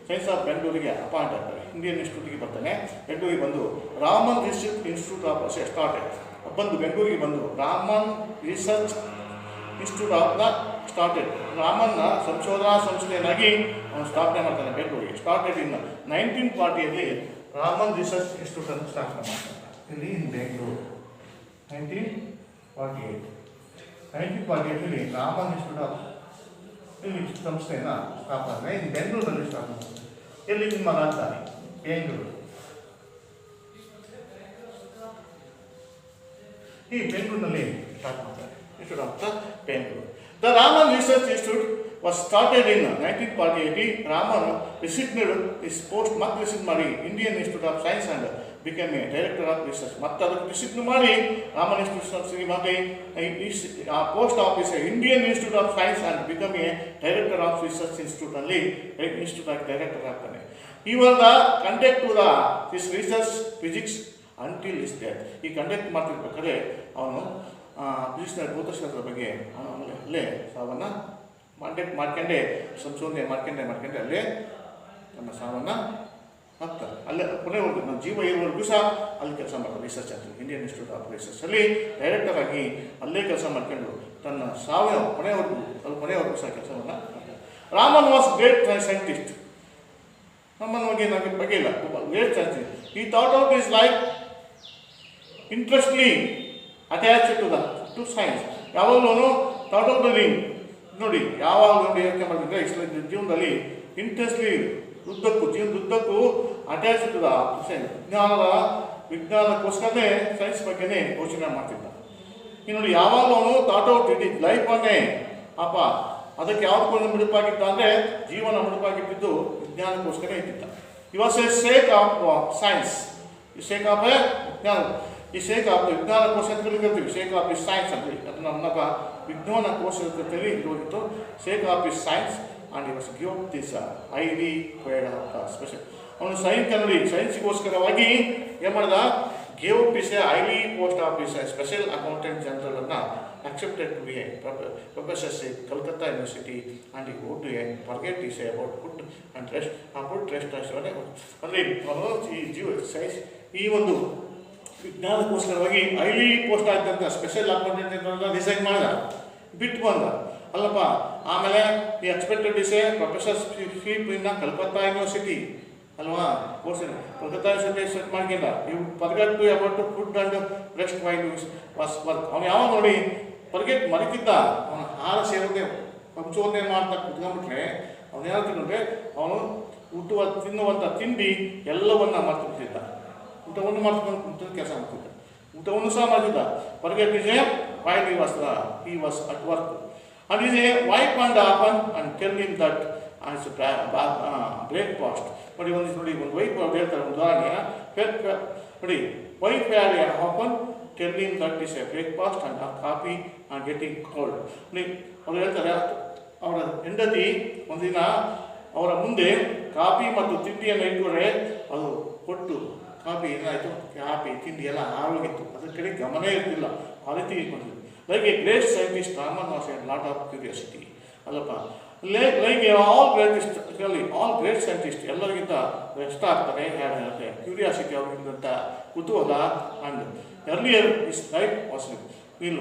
science of ಬೆಂಗಳೂರಿಗೆ ಅಪಾಯಿಂಟ್ ಆಗ್ತಾರೆ. ಇಂಡಿಯನ್ ಇನ್ಸ್ಟಿಟ್ಯೂಟಿಗೆ ಬರ್ತಾನೆ. ಬೆಂಗಳೂರಿಗೆ ಬಂದು Raman research institute of started. ಬಂದು ಬೆಂಗಳೂರಿಗೆ ಬಂದು Raman research institute of the started. ರಾಮನ್ನ ಸಂಶೋಧನಾ ಸಂಸ್ಥೆಯನ್ನಾಗಿ ಅವನು ಸ್ಥಾಪನೆ ಮಾಡ್ತಾನೆ ಬೆಂಗಳೂರಿಗೆ. Started in 1940 Raman research institute ಅನ್ನು ಸ್ಥಾಪನೆ ಮಾಡ್ತಾನೆ ಇಲ್ಲಿ ಇನ್ ಬೆಂಗಳೂರು. 1948 ರಾಮನ್ ಇನ್ಸ್ಟಿಟ್ಯೂಟ್ ಆಫ್ ಇಲ್ಲಿ ಸಂಸ್ಥೆಯನ್ನು ಸ್ಥಾಪನೆ ಇಲ್ಲಿ ಬೆಂಗಳೂರಲ್ಲಿ ಸ್ಥಾಪನೆ ಮಾಡ್ತಾರೆ. ಎಲ್ಲಿ ನಿಮ್ಮ ರಾಜಧಾನಿ ಬೆಂಗಳೂರು. ಈ ಬೆಂಗಳೂರಿನಲ್ಲಿ ಸ್ಟಾರ್ಟ್ ಮಾಡ್ತಾರೆ institute of the Bengaluru. The Raman Research Institute was started in 1948. Raman resigned his post ಮತ್ತೆ ರಿಸಿಗ್ನ್ ಮಾಡಿ Indian institute of science and become a director of research. ಮತ್ತೆ ಅದಕ್ಕೆ ರಿಸಿಗ್ನ್ ಮಾಡಿ ರಾಮನ್ ಇನ್ಸ್ಟಿಟ್ಯೂಟ್ ಮಾಡಿ ಆ post office Indian institute of science and become a director of research institute ಅಲ್ಲಿ institute ಆಗಿ director ಆಗ್ತಾನೆ. ಈ ಒಂದು conduct to the this research physics until his death. ಈ ಕಂಡಕ್ಟ್ ಮಾಡ್ತಿರ್ಬೇಕಾದ್ರೆ ಅವನು ಫಿಸಿಕ್ಸ್ನ ಭೌತಶಾಸ್ತ್ರದ ಬಗ್ಗೆ ಅಲ್ಲೇ ಸಾವನ್ನು ಮಾಡ್ಕೊಂಡೆ ಸಂಶೋಧನೆ ಮಾಡ್ಕೊಂಡೆ ಅಲ್ಲೇ ತನ್ನ ಸಾವನ್ನು ಹಾಕ್ತಾರೆ. ಅಲ್ಲೇ ಕೊನೆವರೆಗೂ ನಮ್ಮ ಜೀವ ಇರುವವರೆಗೂ ಸಹ ಅಲ್ಲಿ ಕೆಲಸ ಮಾಡ್ತಾರೆ. ರಿಸರ್ಚ್ ಅಂತ ಇಂಡಿಯನ್ ಇನ್ಸ್ಟಿಟ್ಯೂಟ್ ಆಫ್ ರಿಸರ್ಚ್ ಅಲ್ಲಿ ಡೈರೆಕ್ಟರ್ ಆಗಿ ಅಲ್ಲೇ ಕೆಲಸ ಮಾಡ್ಕೊಂಡು ತನ್ನ ಸಾವಿನ ಕೊನೆವರೆಗೂ ಸಹ ಕೆಲಸವನ್ನು ಮಾಡ್ತಾರೆ. Raman was great scientist. Raman ಬಗ್ಗೆ ಇಲ್ಲ, great scientist. He thought out is like ಇಂಟ್ರೆಸ್ಟ್ಲಿ ಅಟ್ಯಾಚ್ ಟು ಸೈನ್ಸ್. ಯಾವಾಗಲೂ ಥಾಟ್ ಔಟಲ್ಲಿ ನೋಡಿ ಯಾವಾಗ ನೋಡಿ ಯೋಚನೆ ಮಾಡಿದ್ರೆ ಜೀವನದಲ್ಲಿ ಇಂಟ್ರೆಸ್ಟ್ಲಿ ಜೀವನದುದ್ದಕ್ಕೂ ಅಟ್ಯಾಚ್ ಟು ದ ಸೈನ್ಸ್. ವಿಜ್ಞಾನಕ್ಕೋಸ್ಕರನೇ ಸೈನ್ಸ್ ಬಗ್ಗೆನೇ ಯೋಚನೆ ಮಾಡ್ತಿದ್ದ. ಈ ನೋಡಿ ಯಾವಾಗಲೂ ಅವನು ಥಾಟ್ ಔಟ್ ಇಟ್ ಇಸ್ ಲೈಫನ್ನೇ ಅಪ್ಪ ಅದಕ್ಕೆ ಯಾವ್ದಕ್ಕೊಂದು ಮುಡುಪಾಗಿದ್ದ ಅಂದರೆ ಜೀವನ ಮುಡುಪಾಗಿದ್ದು ವಿಜ್ಞಾನಕ್ಕೋಸ್ಕರ ಇದ್ದಿದ್ದ. He was a sake of science. ಈ ಸೇಕ್ ಆಫ್ ವಿಜ್ಞಾನ ಈ ಶೇಕ್ ಆಫ್ ವಿಜ್ಞಾನಕೋಶ ಅಂತ ಕರಿತೀವಿ. ಶೇಕ್ ಆಫ್ ಇಸ್ ಸೈನ್ಸ್ ಅಂತ ಅದು ನಮ್ಮ ವಿಜ್ಞಾನಕೋಶ ಅಂತೇಳಿ ಇರೋಗಿತ್ತು. Sake of is science and he was give this ಐಡಿ ಕ್ವೇಡ್ ಆಫ್ ಸ್ಪೆಷಲ್. ಅವನು ಸೈನ್ಸ್ಗೋಸ್ಕರವಾಗಿ ಏನು ಮಾಡಿದ ಗೇವ್ ಪಿಸ್ ಎ ಐಲಿ post office special accountant general ಅನ್ನು accepted to be a professorship Calcutta University and he go to a forget he say about food and rest ಅಂದರೆ ಈ ಜೀವ ಸೈನ್ಸ್ ಈ ಒಂದು ವಿಜ್ಞಾನಕ್ಕೋಸ್ಕರವಾಗಿ ಐಲಿ ಪೋಸ್ಟ್ ಆಗಿದ್ದಂಥ ಸ್ಪೆಷಲ್ ಅಕೌಂಟೆಂಟ್ ಜನರಲ್ನ ರಿಸೈನ್ ಮಾಡಿದ, ಬಿಟ್ಟು ಬಂದ ಅಲ್ಲಪ್ಪ. ಆಮೇಲೆ ಈ expected his a professorship in Calcutta university ಅಲ್ವಾ ಕೋರ್ಸ್ ಕಲ್ಕತ್ತಾ ಯೂನಿವರ್ಸಿಟಿ ಸೆಟ್ ಮಾಡ್ಕೊಂಡ. ಇವು forget to about food and rest while was work. ಅವನು ಯಾವಾಗ ನೋಡಿ ಫರ್ಗೆಟ್ ಮರಿತಿದ್ದ. ಅವನು ಆಹಾರ ಸೇವನೆ ಸಂಶೋಧನೆ ಮಾಡ್ತಾ ಕುತ್ಕೊಂಡ್ಬಿಟ್ರೆ ಅವನು ಏನಾಗ್ತಿದ್ದಂದರೆ ಅವನು ತಿನ್ನುವಂಥ ತಿಂಡಿ ಎಲ್ಲವನ್ನ ಮಾಡ್ತಿರ್ತಿದ್ದ. ಊಟವನ್ನು ಮಾಡ್ಕೊಂಡು ಕೆಲಸ ಮಾಡ್ತಿದ್ದ. ಊಟವನ್ನು ಸಹ ಮಾಡ್ತಿದ್ದ. Forget is A while he was at work and is a wife and often and tell him that as breakfast. ನೋಡಿ ಒಂದು ವೈಫ್ ಹೇಳ್ತಾರೆ ಉದಾಹರಣೆ ನೋಡಿ wife often tell him that is a breakfast and a coffee and getting cold. ಅವ್ರು ಹೇಳ್ತಾರೆ ಅವರ ಹೆಂಡತಿ ಒಂದಿನ ಅವರ ಮುಂದೆ ಕಾಫಿ ಮತ್ತು ತಿಂಡಿಯನ್ನು ಇಟ್ಟರೆ ಅದು ಕೊಟ್ಟು ಕಾಫಿ ಏನಾಯಿತು ಕಾಫಿ ತಿಂಡಿ ಎಲ್ಲ ಹಾಳಾಗಿತ್ತು. ಅದ್ರ ಕಡೆ ಗಮನ ಇರ್ತಿಲ್ಲ. ಆ ರೀತಿ ಬಂದಿದ್ದು. Like a great scientist, Raman was a lot of curiosity. ಅಲ್ಲಪ್ಪ like all great scientists ಎಲ್ಲರಿಗಿಂತ ಬೆಸ್ಟ್ ಆಗ್ತಾರೆ. ಹೇಗೆ ಕ್ಯೂರಿಯಾಸಿಟಿ ಅವ್ರಿಗಿಂತ ಕುತೂಹಲ. And earlier is life was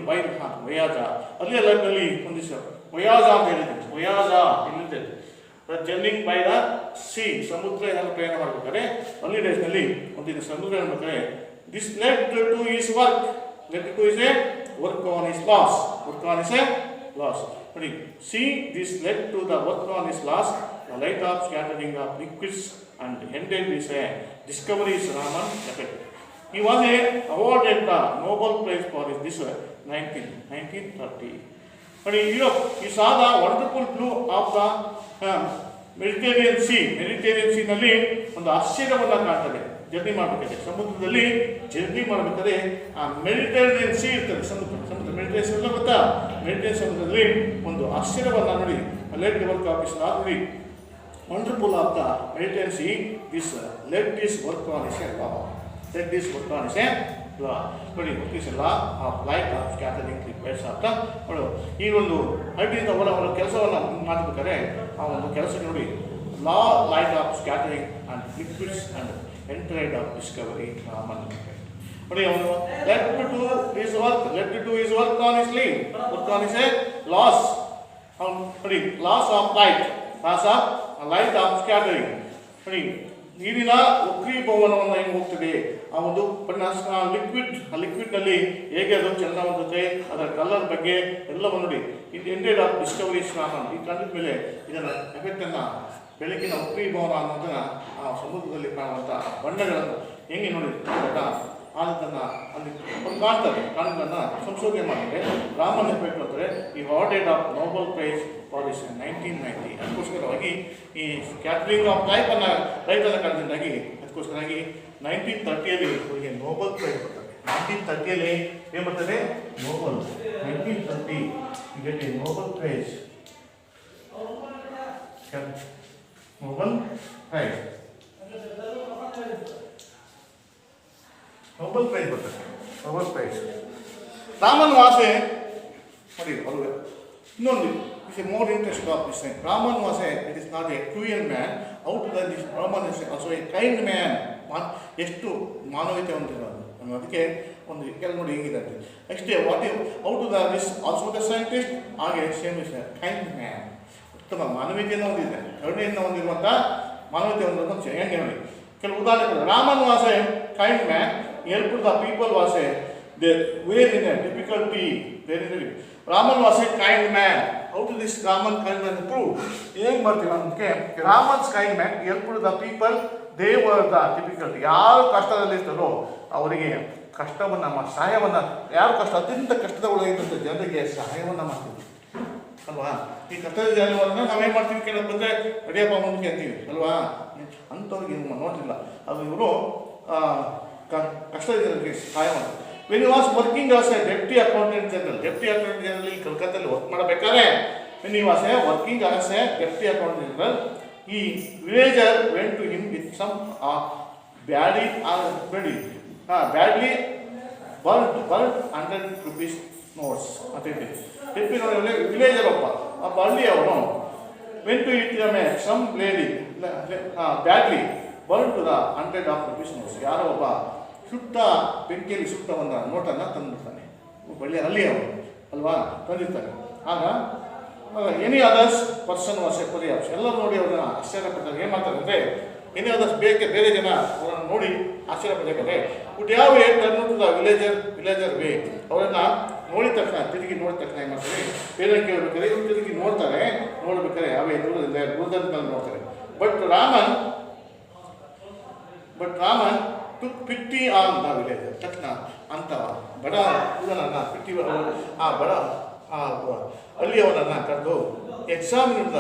while voyage. Earlier ಲೈಫ್ನಲ್ಲಿ ಒಂದಿವಸ ವಯಾಜ ಅಂತ ಹೇಳಿದ್ದೇನೆ. ವಯಾಜ ಇಲ್ಲಿದೆ ಜರ್ನಿಂಗ್ ಬೈ ದ ಸಿ ಸಮುದ್ರ ಏನಾದ್ರು ಪ್ರಯಾಣ ಮಾಡ್ಬೇಕಾದ್ರೆ ಅರ್ಲಿ ಡೇಸ್ನಲ್ಲಿ ಒಂದಿನ ಸಮುದ್ರ ಹೇಳ್ಬೇಕಾದ್ರೆ this led to his work. Led to his a work on his loss. Work on his loss. See, this led to the work on his loss, the light of scattering of liquids, and ended with a discovery is Raman effect. He was awarded the Nobel Prize for this 1930. But he saw the wonderful blue of the Mediterranean Sea. ನಲ್ಲಿ ಒಂದು ಆಶ್ಚರ್ಯವನ್ನು ಕಾಣ್ತದೆ. Journey ಮಾಡಬೇಕಾದ್ರೆ, ಸಮುದ್ರದಲ್ಲಿ journey ಮಾಡಬೇಕಾದ್ರೆ ಆ Mediterranean sea ಇರ್ತದೆ, ಸಮುದ್ರ Mediterranean ಎಲ್ಲ ಗೊತ್ತಾ, ಮೆಡಿಟರೇನಿಯನ್ ಸಮುದ್ರದಲ್ಲಿ ಒಂದು ಆಶ್ಚರ್ಯವನ್ನು ನೋಡಿ, let the work of is not very wonderful of the Mediterranean sea, this let this work on is a law, let this work on is a law. ನೋಡಿ is a law of light of scattering liquids ಅಂತ ನೋಡು. ಈ ಒಂದು ಹಳ್ಳಿಯಿಂದ ಹೊರ ಕೆಲಸವನ್ನು ಮಾಡಬೇಕಾದ್ರೆ ಆ ಒಂದು ಕೆಲಸ ನೋಡಿ, law light of scattering and liquids and ಎಂಟ್ರೈಡ್ ಆಫ್ ಡಿಸ್ಕವರಿ ರಾಮನ್. ನೋಡಿ ಅವನು let to his work on his leave, work on his a laws. ಅವನು ನೋಡಿ laws of light of scattering. ನೋಡಿ ನೀರಿನ ವಕ್ರೀಭವನವನ್ನು ಹೆಂಗೆ ಹೋಗ್ತದೆ, ಆ ಒಂದು ಲಿಕ್ವಿಡ್ನಲ್ಲಿ ಹೇಗೆ ಅದು ಚಲನವಂತತೆ, ಅದರ ಕಲರ್ ಬಗ್ಗೆ ಎಲ್ಲವನ್ನು ನೋಡಿ. ಇದು ಎಂಟೆಡ್ ಆಫ್ ಡಿಸ್ಕವರಿ ರಾಮನ್ ಈ ಕಂಡಿದ ಮೇಲೆ ಇದನ್ನ ಎಫೆಕ್ಟನ್ನು ಬೆಳಕಿನ ವಕ್ರೀಭವನ ಅನ್ನೋದನ್ನ ಆ ಸಮುದ್ರದಲ್ಲಿ ಕಾಣುವಂಥ ಬಣ್ಣಗಳನ್ನು ಹೆಂಗೆ ನೋಡಿ ಆನಂದನ್ನು ಅಲ್ಲಿ ಕಾಣುವುದನ್ನು ಸಂಶೋಧನೆ ಮಾಡಿದರೆ ರಾಮನ್ ಎಫೆಕ್ಟ್ ಅಂತಾರೆ ಈ awarded of Nobel prize for this 1990. ಅದಕ್ಕೋಸ್ಕರವಾಗಿ ಈ ಸ್ಕ್ಯಾಟರಿಂಗ್ ಆಫ್ ಲೈಟನ್ನು ಕಂಡಿದ್ದಾಗಿ ಅದಕ್ಕೋಸ್ಕರವಾಗಿ 1930 ಇವರಿಗೆ ನೋಬೆಲ್ ಪ್ರೈಸ್ ಬರ್ತದೆ. 1930 ಏನು ಬರ್ತದೆ, Nobel. 1930 get a Nobel prize, Nobel prize, Nobel prize ಬರ್ತದೆ, ನೋಬೆಲ್ ಪ್ರೈಸ್. ರಾಮನ್ ವಾಸೆ ನೋಡಿ ಅವರು ಇನ್ನೊಂದು is a more interest of this thing. Raman was a it is not a cruel man, out the this Raman is also a kind man. ಎಷ್ಟು ಮಾನವೀಯತೆ ಹೊಂದಿರೋದು ಅದಕ್ಕೆ ಒಂದು ಕೆಲ ನೋಡಿ ಹೇಗಿದೆ ಅಷ್ಟೇ. What out the this also the scientist ಹಾಗೆ same is a kind man. ಉತ್ತಮ ಮಾನವೀಯತೆಯನ್ನು ಹೊಂದಿದೆ, ಕರುಣೆಯನ್ನು ಹೊಂದಿರುವಂಥ ಮಾನವೀಯತೆ ಹೊಂದಿರುವಂಥ ಹೆಂಗೆ ನೋಡಿ ಕೆಲವು ಉದಾಹರಣೆಗಳು. Raman was a kind man, help the people was a where in a difficulty. Raman was a kind man. How to this Raman kind man prove ಹೇಗೆ ಮಾಡ್ತೀವಿ ಅದಕ್ಕೆ? Raman's kind man help the people they were the difficulty. ಯಾರು ಕಷ್ಟದಲ್ಲಿರ್ತಾರೋ ಅವರಿಗೆ ಕಷ್ಟವನ್ನು ಸಹಾಯವನ್ನು, ಯಾರು ಅತ್ಯಂತ ಕಷ್ಟದ ಒಳಗಿದ್ದಂಥ ಜನರಿಗೆ ಸಹಾಯವನ್ನು ಮಾಡ್ತೀವಿ ಅಲ್ವಾ? ಈ ಕಷ್ಟದ ಜನವನ್ನು ನಾವೇನು ಮಾಡ್ತೀವಿ, ಕೆಲವು ಬಂದರೆ ಅಡಿಯಪ್ಪ ಮುಂದಕ್ಕೆ ಅಂತೀವಿ ಅಲ್ವಾ? ಅಂಥವ್ರಿಗೆ ನೋಡ್ತಿಲ್ಲ ಅದು ಇವರು ಕಷ್ಟದ ಜನರಿಗೆ ಸಹಾಯ ಮಾಡ್ತಾರೆ. When was working as a deputy accountant general, deputy accountant general ಕಲ್ಕತ್ತಲ್ಲಿ ವರ್ಕ್ ಮಾಡಬೇಕಾದ್ರೆ when he was a working as a deputy accountant general, ಈ villager went to him with some badly burned 100 rupees notes ಅಂತ ಹೇಳ್ತೀವಿ. Deputy ನೋಡಿ villager ಒಬ್ಬ ಹಳ್ಳಿ ಅವನು went to it some lady badly burned to the 100 rupees notes. ಯಾರೋ ಒಬ್ಬ ಬೆಂಕಿಯಲ್ಲಿ ಸುಟ್ಟ ಒಂದು ನೋಟನ್ನು ತಂದುಬಿಡ್ತಾನೆ, ಒಳ್ಳೆಯ ಹಳ್ಳಿ ಅವನು ಅಲ್ವಾ, ತಂದಿರ್ತಾನೆ. ಆಗ any others person was A perhaps. ಎಲ್ಲರೂ ನೋಡಿ ಅವ್ರನ್ನ ಆಶ್ಚರ್ಯಪಡ್ತಾರೆ. ಏನು ಮಾಡ್ತಾರೆ ಅಂದರೆ ಎನಿ ಅದರ್ಸ್ ಬೇರೆ ಜನ ಅವರನ್ನು ನೋಡಿ ಆಶ್ಚರ್ಯಪಡಬೇಕಾದ್ರೆ ವುಡ್ ಯಾವ a turn to the villager way. ಅವರನ್ನು ನೋಡಿದ ತಕ್ಷಣ ತಿರುಗಿ ನೋಡಿದ ತಕ್ಷಣ ಏನು ಮಾಡ್ತಾರೆ, ಬೇರೆ ಕೇಳಬೇಕಾದ್ರೆ ಇವ್ರು ತಿರುಗಿ ನೋಡ್ಬೇಕಾದ್ರೆ ಅವೇ ದೂರದಲ್ಲಿ ನೋಡ್ತಾರೆ. But Raman took pity on the villager. ತಕ್ಷಣ ಅಂತ ಬಡ ಹುಡುಗನನ್ನು ಪಿಟ್ಟಿ ಆ ಬಡ ಹಳ್ಳಿಯವರನ್ನು ಕರೆದು examine the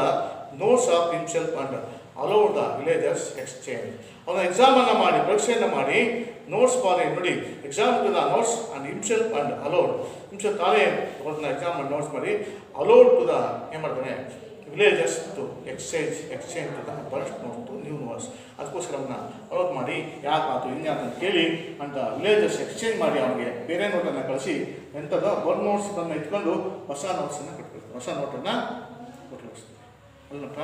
notes of himself and allowed the villagers exchange. ಅವನ ಎಕ್ಸಾಮನ್ನು ಮಾಡಿ, ಪರೀಕ್ಷೆಯನ್ನು ಮಾಡಿ, ನೋಟ್ಸ್ ಮಾಡಿ ನೋಡಿ exam to the notes and himself and allowed. Himself ತಾನೇ ಅವ್ರನ್ನ ಎಕ್ಸಾಮ್ ನೋಟ್ಸ್ ಮಾಡಿ ಅಲೌಡ್ ಟು ದ ಏನು ಮಾಡ್ತಾನೆ villagers to exchange to the first notes to new notes. ಅದಕ್ಕೋಸ್ಕರ ಅವನ್ನ ಅಲೌಟ್ ಮಾಡಿ ಯಾಕಾತು ಹಿಂಗಾತ ಅಂತ ಕೇಳಿ ಅಂತ ವಿಲೇಜರ್ಸ್ ಎಕ್ಸ್ಚೇಂಜ್ ಮಾಡಿ ಅವನಿಗೆ ಬೇರೆ ನೋಟನ್ನು ಕಳಿಸಿ ಎಂಥದ್ದು ಬರ್ಡ್ ನೋಟ್ಸನ್ನು ಇಟ್ಕೊಂಡು ಹೊಸ ನೋಟ್ಸನ್ನು ಕೊಟ್ಕೊಳ್ತಾರೆ, ಹೊಸ ನೋಟನ್ನು ಕೊಟ್ಕೊಳಿಸ್ತಾರೆ ಅಲ್ಲಪ್ಪ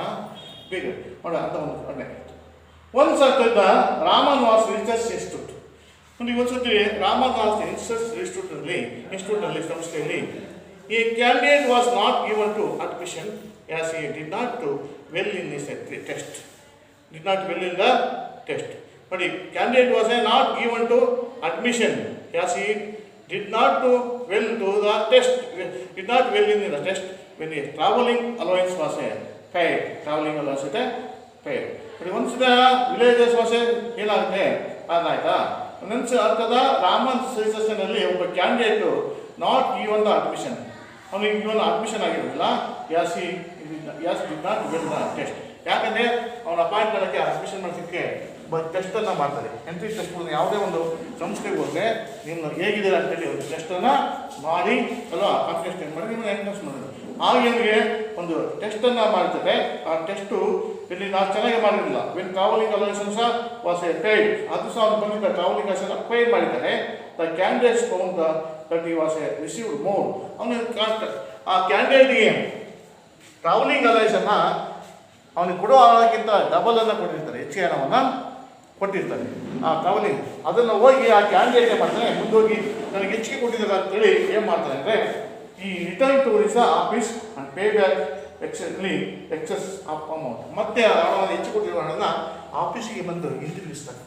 ಬೇಗ ನೋಡ ಅಂತ ಒಂದು ಕಣ್ಣೆ. ಒಂದು ಸರ್ತಿದ್ದ ರಾಮನ್ ವಾಸ್ ರಿಸರ್ಚ್ ಇನ್ಸ್ಟಿಟ್ಯೂಟ್. ನೋಡಿ ಒಂದು ಸರ್ತಿ ರಾಮನ್ ವಾಸ್ ರಿಸರ್ಚ್ ಇನ್ಸ್ಟಿಟ್ಯೂಟ್ನಲ್ಲಿ ಸಂಸ್ಥೆಯಲ್ಲಿ ಈ candidate was not given to admission as he did not do well in his test. But the candidate was not given to admission as he did not do well to the test. Did not well in the test when his travelling allowance was paid. But once the villagers was ಏನಾಗುತ್ತೆ ಅದಾಯ್ತಾ. ಒಂದೊಂದು ಅರ್ಥದ ರಾಮನ್ ಸಜೆಷನಲ್ಲಿ ಒಬ್ಬ candidate not given the admission, ಅವನಿಗೆ given admission ಆಗಿರೋದಿಲ್ಲ. Did not well the test. ಯಾಕಂದರೆ ಅವನ appoint ಮಾಡೋಕ್ಕೆ admission ಮಾಡೋಕ್ಕೆ ಟೆಸ್ಟನ್ನು ಮಾಡ್ತಾರೆ. ಎಂಟ್ರಿ ಟೆಸ್ಟ್ ಯಾವುದೇ ಒಂದು ಸಂಸ್ಥೆಗೆ ಹೋದರೆ ನೀವು ಹೇಗಿದ್ದೀರಾ ಅಂತೇಳಿ ಒಂದು ಟೆಸ್ಟನ್ನು ಮಾಡಿ ಅಲ್ವಾ ಕಾನ್ಫಿಡೆನ್ಸ್ ಮಾಡಿ ನಿಮ್ಮನ್ನು ಎನ್ಕ್ರೋಚ್ ಮಾಡೋದು. ಹಾಗೆ ಒಂದು ಟೆಸ್ಟನ್ನು ಮಾಡ್ತಾರೆ. ಆ ಟೆಸ್ಟು ಇಲ್ಲಿ ನಾವು ಚೆನ್ನಾಗಿ ಮಾಡಿರಲಿಲ್ಲ. ವೆನ್ ಟ್ರಾವೆಲಿಂಗ್ ಅಲೋಯೇಷನ್ ಸಹ ವಾಸ್ ಎ ಪೇಯ್ಡ್, ಅದು ಸಹ ಅವ್ನು ಬಂದಿದ್ದ ಟ್ರಾವೆಲಿಂಗ್ ಅಲೋಯೇಷನ್ ಪೇಯ್ಡ್ ಮಾಡಿದ್ದಾರೆ. The candidates found that he was A received more. ಅವನಿಗೆ ಆ ಕ್ಯಾಂಡಿಡೇಟ್ಗೆ ಟ್ರಾವೆಲಿಂಗ್ ಅಲೋಯೇಷನ್ನ ಅವನಿಗೆ ಕೊಡೋ ಹಣಕ್ಕಿಂತ ಡಬಲನ್ನು ಕೊಟ್ಟಿರ್ತಾರೆ, ಹೆಚ್ಚಿಗೆ ಹಣವನ್ನು ಕೊಟ್ಟಿರ್ತಾರೆ. ಆ ಟ್ರಾವೆಲಿಂಗ್ ಅದನ್ನು ಹೋಗಿ ಆ ಕ್ಯಾಂಡಿಡೇಟ್ ಏನು ಮಾಡ್ತಾನೆ, ಮುಂದೋಗಿ ನನಗೆ ಹೆಚ್ಚಿಗೆ ಕೊಟ್ಟಿದ್ದಾರೆ ಅಂತೇಳಿ ಏನು ಮಾಡ್ತಾನೆ ಅಂದರೆ ಈ return to his office and pay back excess of amount. ಮತ್ತೆ ಹಣವನ್ನು ಹೆಚ್ಚು ಕೊಟ್ಟಿರೋ ಹಣನ ಆಫೀಸಿಗೆ ಬಂದು ಹಿಂತಿರುಗಿಸ್ತಾನೆ.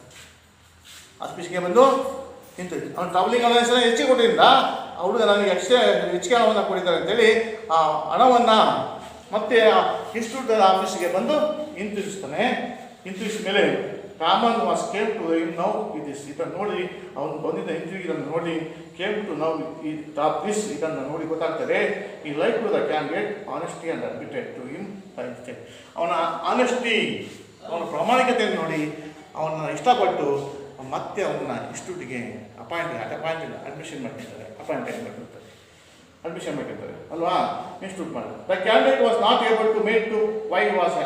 ಆಫೀಸಿಗೆ ಬಂದು ಹಿಂತಿರುಗಿ ಅವ್ನು ಟ್ರಾವೆಲಿಂಗ್ ಅಲೋಯೇಷನ್ ಹೆಚ್ಚಿಗೆ ಕೊಟ್ಟಿದ್ದರಿಂದ ಹುಡುಗ ನನಗೆ ಹೆಚ್ಚಿಗೆ ಹಣವನ್ನು ಕೊಟ್ಟಿದ್ದಾರೆ ಅಂತೇಳಿ ಆ ಹಣವನ್ನು ಮತ್ತೆ ಇನ್ಸ್ಟಿಟ್ಯೂಟ್ ಆಫೀಸಿಗೆ ಬಂದು ಹಿಂತಿರುಗಿಸ್ತಾನೆ. ಹಿಂತಿರುಗಿಸಿದ ಮೇಲೆ Raman was came to now ಇದಿಸ್, ಇದನ್ನು ನೋಡಿ ಅವನು ಬಂದಿದ್ದ ಇಂಟರ್ವ್ಯೂಗಳನ್ನು ನೋಡಿ ಕೇಮ್ ಟು ನೌ ಈ ಟಾಪ್ ದಿಸ್, ಇದನ್ನು ನೋಡಿ ಗೊತ್ತಾಗ್ತದೆ he like to the candidate honesty and admitted to him ಅವನ ಆನೆಸ್ಟಿ, ಅವನ ಪ್ರಾಮಾಣಿಕತೆಯನ್ನು ನೋಡಿ ಅವನ ಇಷ್ಟಪಟ್ಟು ಮತ್ತೆ ಅವನ್ನ ಇನ್ಸ್ಟಿಟ್ಯೂಟಿಗೆ ಅಡ್ಮಿಷನ್ ಮಾಡ್ಕೊಳ್ತಾರೆ. ಅಡ್ಮಿಷನ್ ಮಾಡ್ಕೊಳ್ತಾರೆ ಅಲ್ವಾ, ಇನ್ಸ್ಟಿಟ್ಯೂಟ್ ಮಾಡಿ. The candidate was not able to make to why was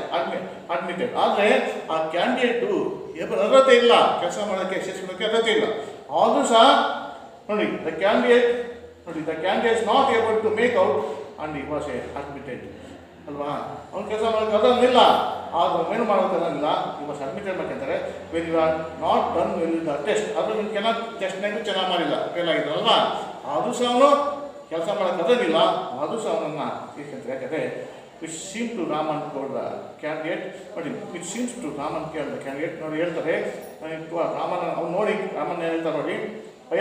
admitted. ಆದರೆ ಆ ಕ್ಯಾಂಡಿಡೇಟು ಅರ್ಹತೆ ಇಲ್ಲ, ಕೆಲಸ ಮಾಡೋಕ್ಕೆ ಸೇರಿಸೋಕ್ಕೆ ಅರ್ಹತೆ ಇಲ್ಲ. ಆದರೂ ಸಹ ನೋಡಿ the candidates not able to make out and he was admitted ಅಲ್ವಾ. ಅವ್ನು ಕೆಲಸ ಮಾಡೋಕ್ಕೆ ಅದನ್ನಿಲ್ಲ, ಆದರೂ ಏನು ಮಾಡೋದನ್ನಿಲ್ಲ, ಈ ವಾಸ್ ಅಡ್ಮಿಟೆಡ್ ಮಾಡ್ಕೊತಾರೆ. When you are not done well the test, ಅದು ನೀವು ಟೆಸ್ಟ್ನಾಗೂ ಚೆನ್ನಾಗಿ ಮಾಡಿಲ್ಲ, ಫೇಲ್ ಆಗಿದ್ದಾರಲ್ವಾ, ಆದರೂ ಸಹ ಅವನು ಕೆಲಸ ಮಾಡೋಕ್ಕೆ ಅದನ್ನಿಲ್ಲ, ಆದರೂ ಸಹ ಅವನನ್ನು ಸೇರ್ಕೊಂತಾರೆ. ಯಾಕಂದರೆ which seem to Raman told the candidate, ನೋಡಿ ವಿಚ್ ಸೀಮ್ಸ್ ಟು ರಾಮನ್ ಕೇಳ್ದ ಕ್ಯಾಂಡಿಡೇಟ್ ನೋಡಿ ಹೇಳ್ತಾರೆ ರಾಮನ್ ಅವ್ನು ನೋಡಿ ರಾಮನ್ ಹೇಳ್ತಾರೆ ನೋಡಿ,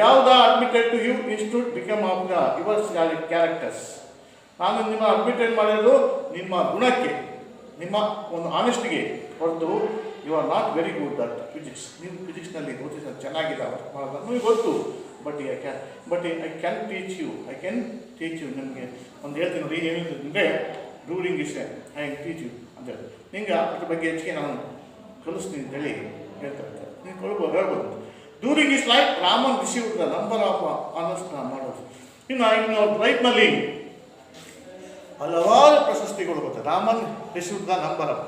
ಯಾವ್ದ admitted to you institute become of the yours characters. ನಾನು ನಿಮ್ಮ ಅಡ್ಮಿಟೆಡ್ ಮಾಡಿರೋದು ನಿಮ್ಮ ಗುಣಕ್ಕೆ, ನಿಮ್ಮ ಒಂದು ಆನೆಸ್ಟಿಗೆ ಹೊರತು you are not very good at physics. ನೀವು ಫಿಸಿಕ್ಸ್ನಲ್ಲಿ ಚೆನ್ನಾಗಿಲ್ಲ ಮಾಡೋದು ನನಗೆ ಗೊತ್ತು, but I can teach you ನಿಮಗೆ ಒಂದು ಹೇಳ್ತೀನಿ ನೋಡಿ. ಏನಿದೆ ಅಂದರೆ during is I teach you ಅಂತ ಹೇಳಿ ನಿಂಗೆ ಅದ್ರ ಬಗ್ಗೆ ಹೆಚ್ಚಿಗೆ ನಾನು ಕಲಿಸ್ತೀನಿ ಅಂತೇಳಿ ಹೇಳ್ತಾರೆ. ನೀವು ಹೇಳ್ಬೋದು. During is life Raman receive the number of honours ಮಾಡೋದು. ಇನ್ನು ಲೈಫ್ನಲ್ಲಿ ಹಲವಾರು ಪ್ರಶಸ್ತಿಗಳು ಬರ್ತದೆ. Raman receive the number of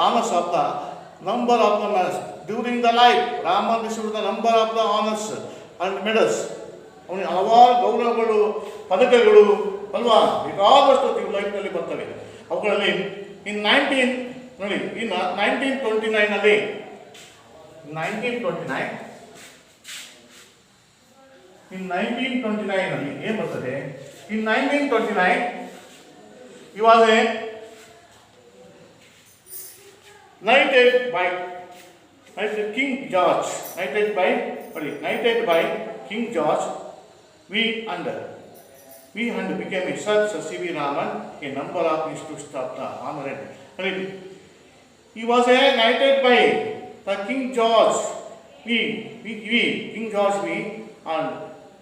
honours of the number of the during the life Raman receive the number of the honours and medals. ಅವನಿಗೆ ಹಲವಾರು ಗೌರವಗಳು, ಪದಕಗಳು ಅಲ್ವಾ ಬೇಕಾದಷ್ಟು ಲೈಫ್ನಲ್ಲಿ ಬರ್ತವೆ. ಅವುಗಳಲ್ಲಿ ಇನ್ನು 1929 ಏನು ಬರ್ತದೆ, ಇನ್ 1929 ಇವಾಗ knighted by King George, knighted by King George V and became a Sir C.V. Raman, a number of institutes of the honored. He was knighted by the King George and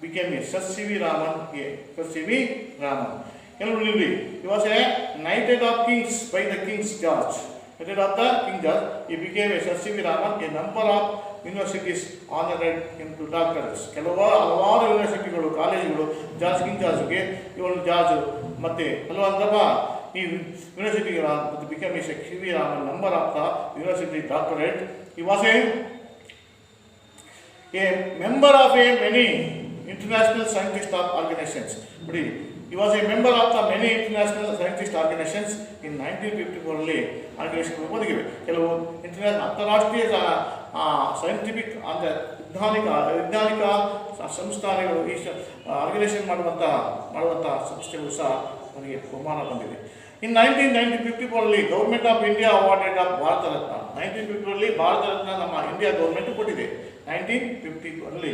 became a Sir C.V. Raman, He was knighted of kings by the King's George. Knighted of the King George, he became a Sir C.V. Raman, a number of universities honoured him to doctors. ಹಲವಾರು ಯೂನಿವರ್ಸಿಟಿಗಳು, ಕಾಲೇಜುಗಳು king ಜಾರ್ಜ್ಗೆ ಇವನು George ಮತ್ತು ಹಲವಾರಪ್ಪ ಈ ಯೂನಿವರ್ಸಿಟಿಗೆ become a C.V. Raman, number of the university doctorate. He was a member of many international scientist organizations. He was a member of the many international scientist organizations. In 1954 organisation ಒದಗಿವೆ. ಕೆಲವು ಅಂತಾರಾಷ್ಟ್ರೀಯ scientific ಅಂದರೆ ವೈಜ್ಞಾನಿಕ ಸಂಸ್ಥಾನಗಳು ಈ organisation ಮಾಡುವಂಥ ಸಂಸ್ಥೆಗಳು ಸಹ ಅವರಿಗೆ ಬಹುಮಾನ ಬಂದಿದೆ. In 1954 government of India awarded of Bharat Ratna. 1954 Bharat Ratna ನಮ್ಮ ಇಂಡಿಯಾ ಗೌರ್ಮೆಂಟ್ ಕೊಟ್ಟಿದೆ. 1954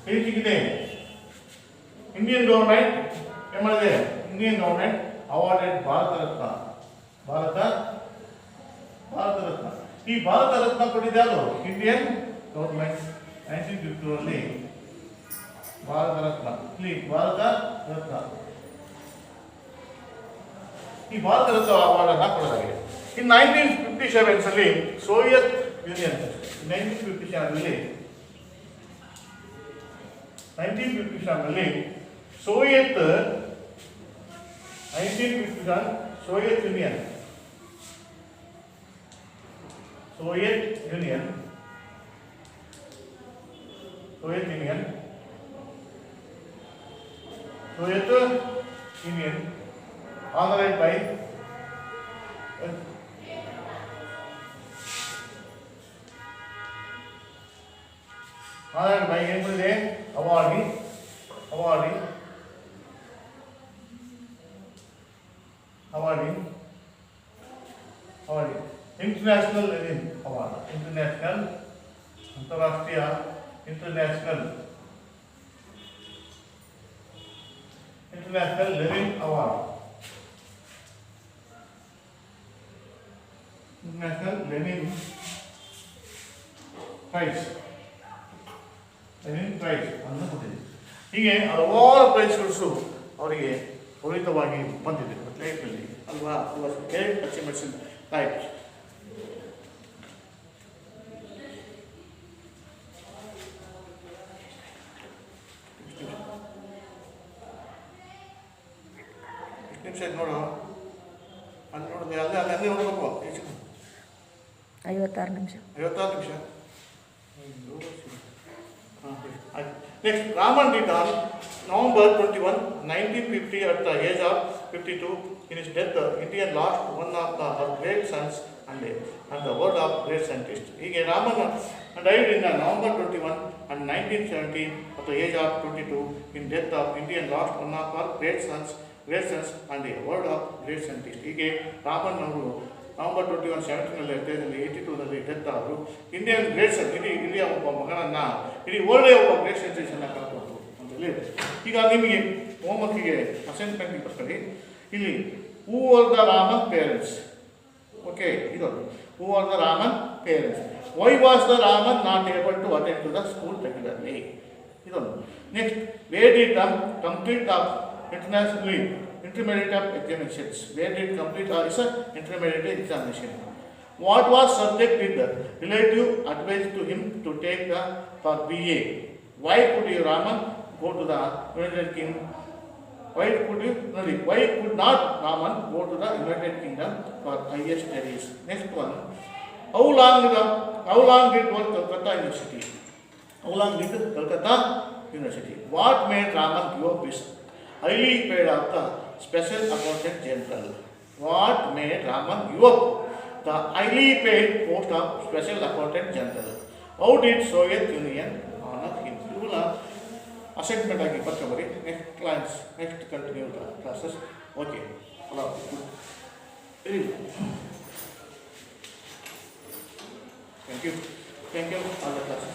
ಹೇಗಿದೆ ಇಂಡಿಯನ್ ಗೌರ್ಮೆಂಟ್ ಏನು ಮಾಡಿದೆ, Indian government awarded Bharat Ratna. ಈ ಭಾರತ ರತ್ನ ಕೊಟ್ಟಿದೆ ಅದು ಇಂಡಿಯನ್ ಗೌರ್ಮೆಂಟ್ 1954 ಭಾರತ ರತ್ನ ಇಲ್ಲಿ ಭಾರತ ರತ್ನ ಈ ಭಾರತ ರತ್ನ ಅವಾರ್ಡನ್ನು ಕೊಡಲಾಗಿದೆ. ಇನ್ 1957 ಅಲ್ಲಿ Soviet union 1957 Soviet union honored by ಏನಿದೆ awarding international Lenin award, ಅಂತಾರಾಷ್ಟ್ರೀಯ international Lenin award, International Lenin Prize ಅನ್ನು ಕೊಟ್ಟಿದೆ. ಹೀಗೆ ಹಲವಾರು ಪ್ರೈಸ್ಗಳು ಅವರಿಗೆ ತ್ವರಿತವಾಗಿ ಬಂದಿದೆ ಲೈಫ್ನಲ್ಲಿ ಅಲ್ವಾ. Achievements in life. ನಿಮಿಷ ನೋಡು ಅಲ್ಲಿ ನೋಡಿದೆ ಅಲ್ಲೇ ನೋಡಬೇಕು 56 ನಿಮಿಷ. Next, Raman died on November 21, 1950 at the age of 52. In his death, India lost one of her great sons and the world of great scientists. Raman died in November 21 and 1917 at the age of 22. In death of India lost one of her great sons and the world of great scientists. Raman November 21, 1782 death ಆದರು. Indian great science ಇಲ್ಲಿಯ ಒಬ್ಬ ಮಗನನ್ನು ಇಡೀ ವರ್ಲ್ಡೇ ಒಬ್ಬ great ಸೈಂಟಿಸ್ಟನ್ನು ಕರ್ಕೊಂಡು ಅಂತ ಹೇಳಿ. ಈಗ ನಿಮಗೆ ಹೋಮ್ವರ್ಕಿಗೆ ಅಸೈನ್ಮೆಂಟ್ ಬರ್ಕೊಳ್ಳಿ. ಇಲ್ಲಿ who are the Raman parents. Okay, ಇದು who are the Raman parents. Why was the Raman not able to attend to the school regularly. ಇದೊಂದು. Next, where did complete the internationally intermediate examinations. Where did complete his intermediate examination? What was subject with the relative advice to him to take for BA? Why could Raman go to the United Kingdom? Why could not Raman go to the United Kingdom for higher studies? Next one. How long did work Calcutta University? What made Raman give up his highly paid of the Special Accountant General? What made Raman give up the highly paid post of Special Accountant General? How did Soviet Union honor him? ಇವನ್ನ assignment ಆಗಿ ಬರ್ಕೊಬರಿ. Next continue the classes. Okay, hello, very good, thank you all the classes.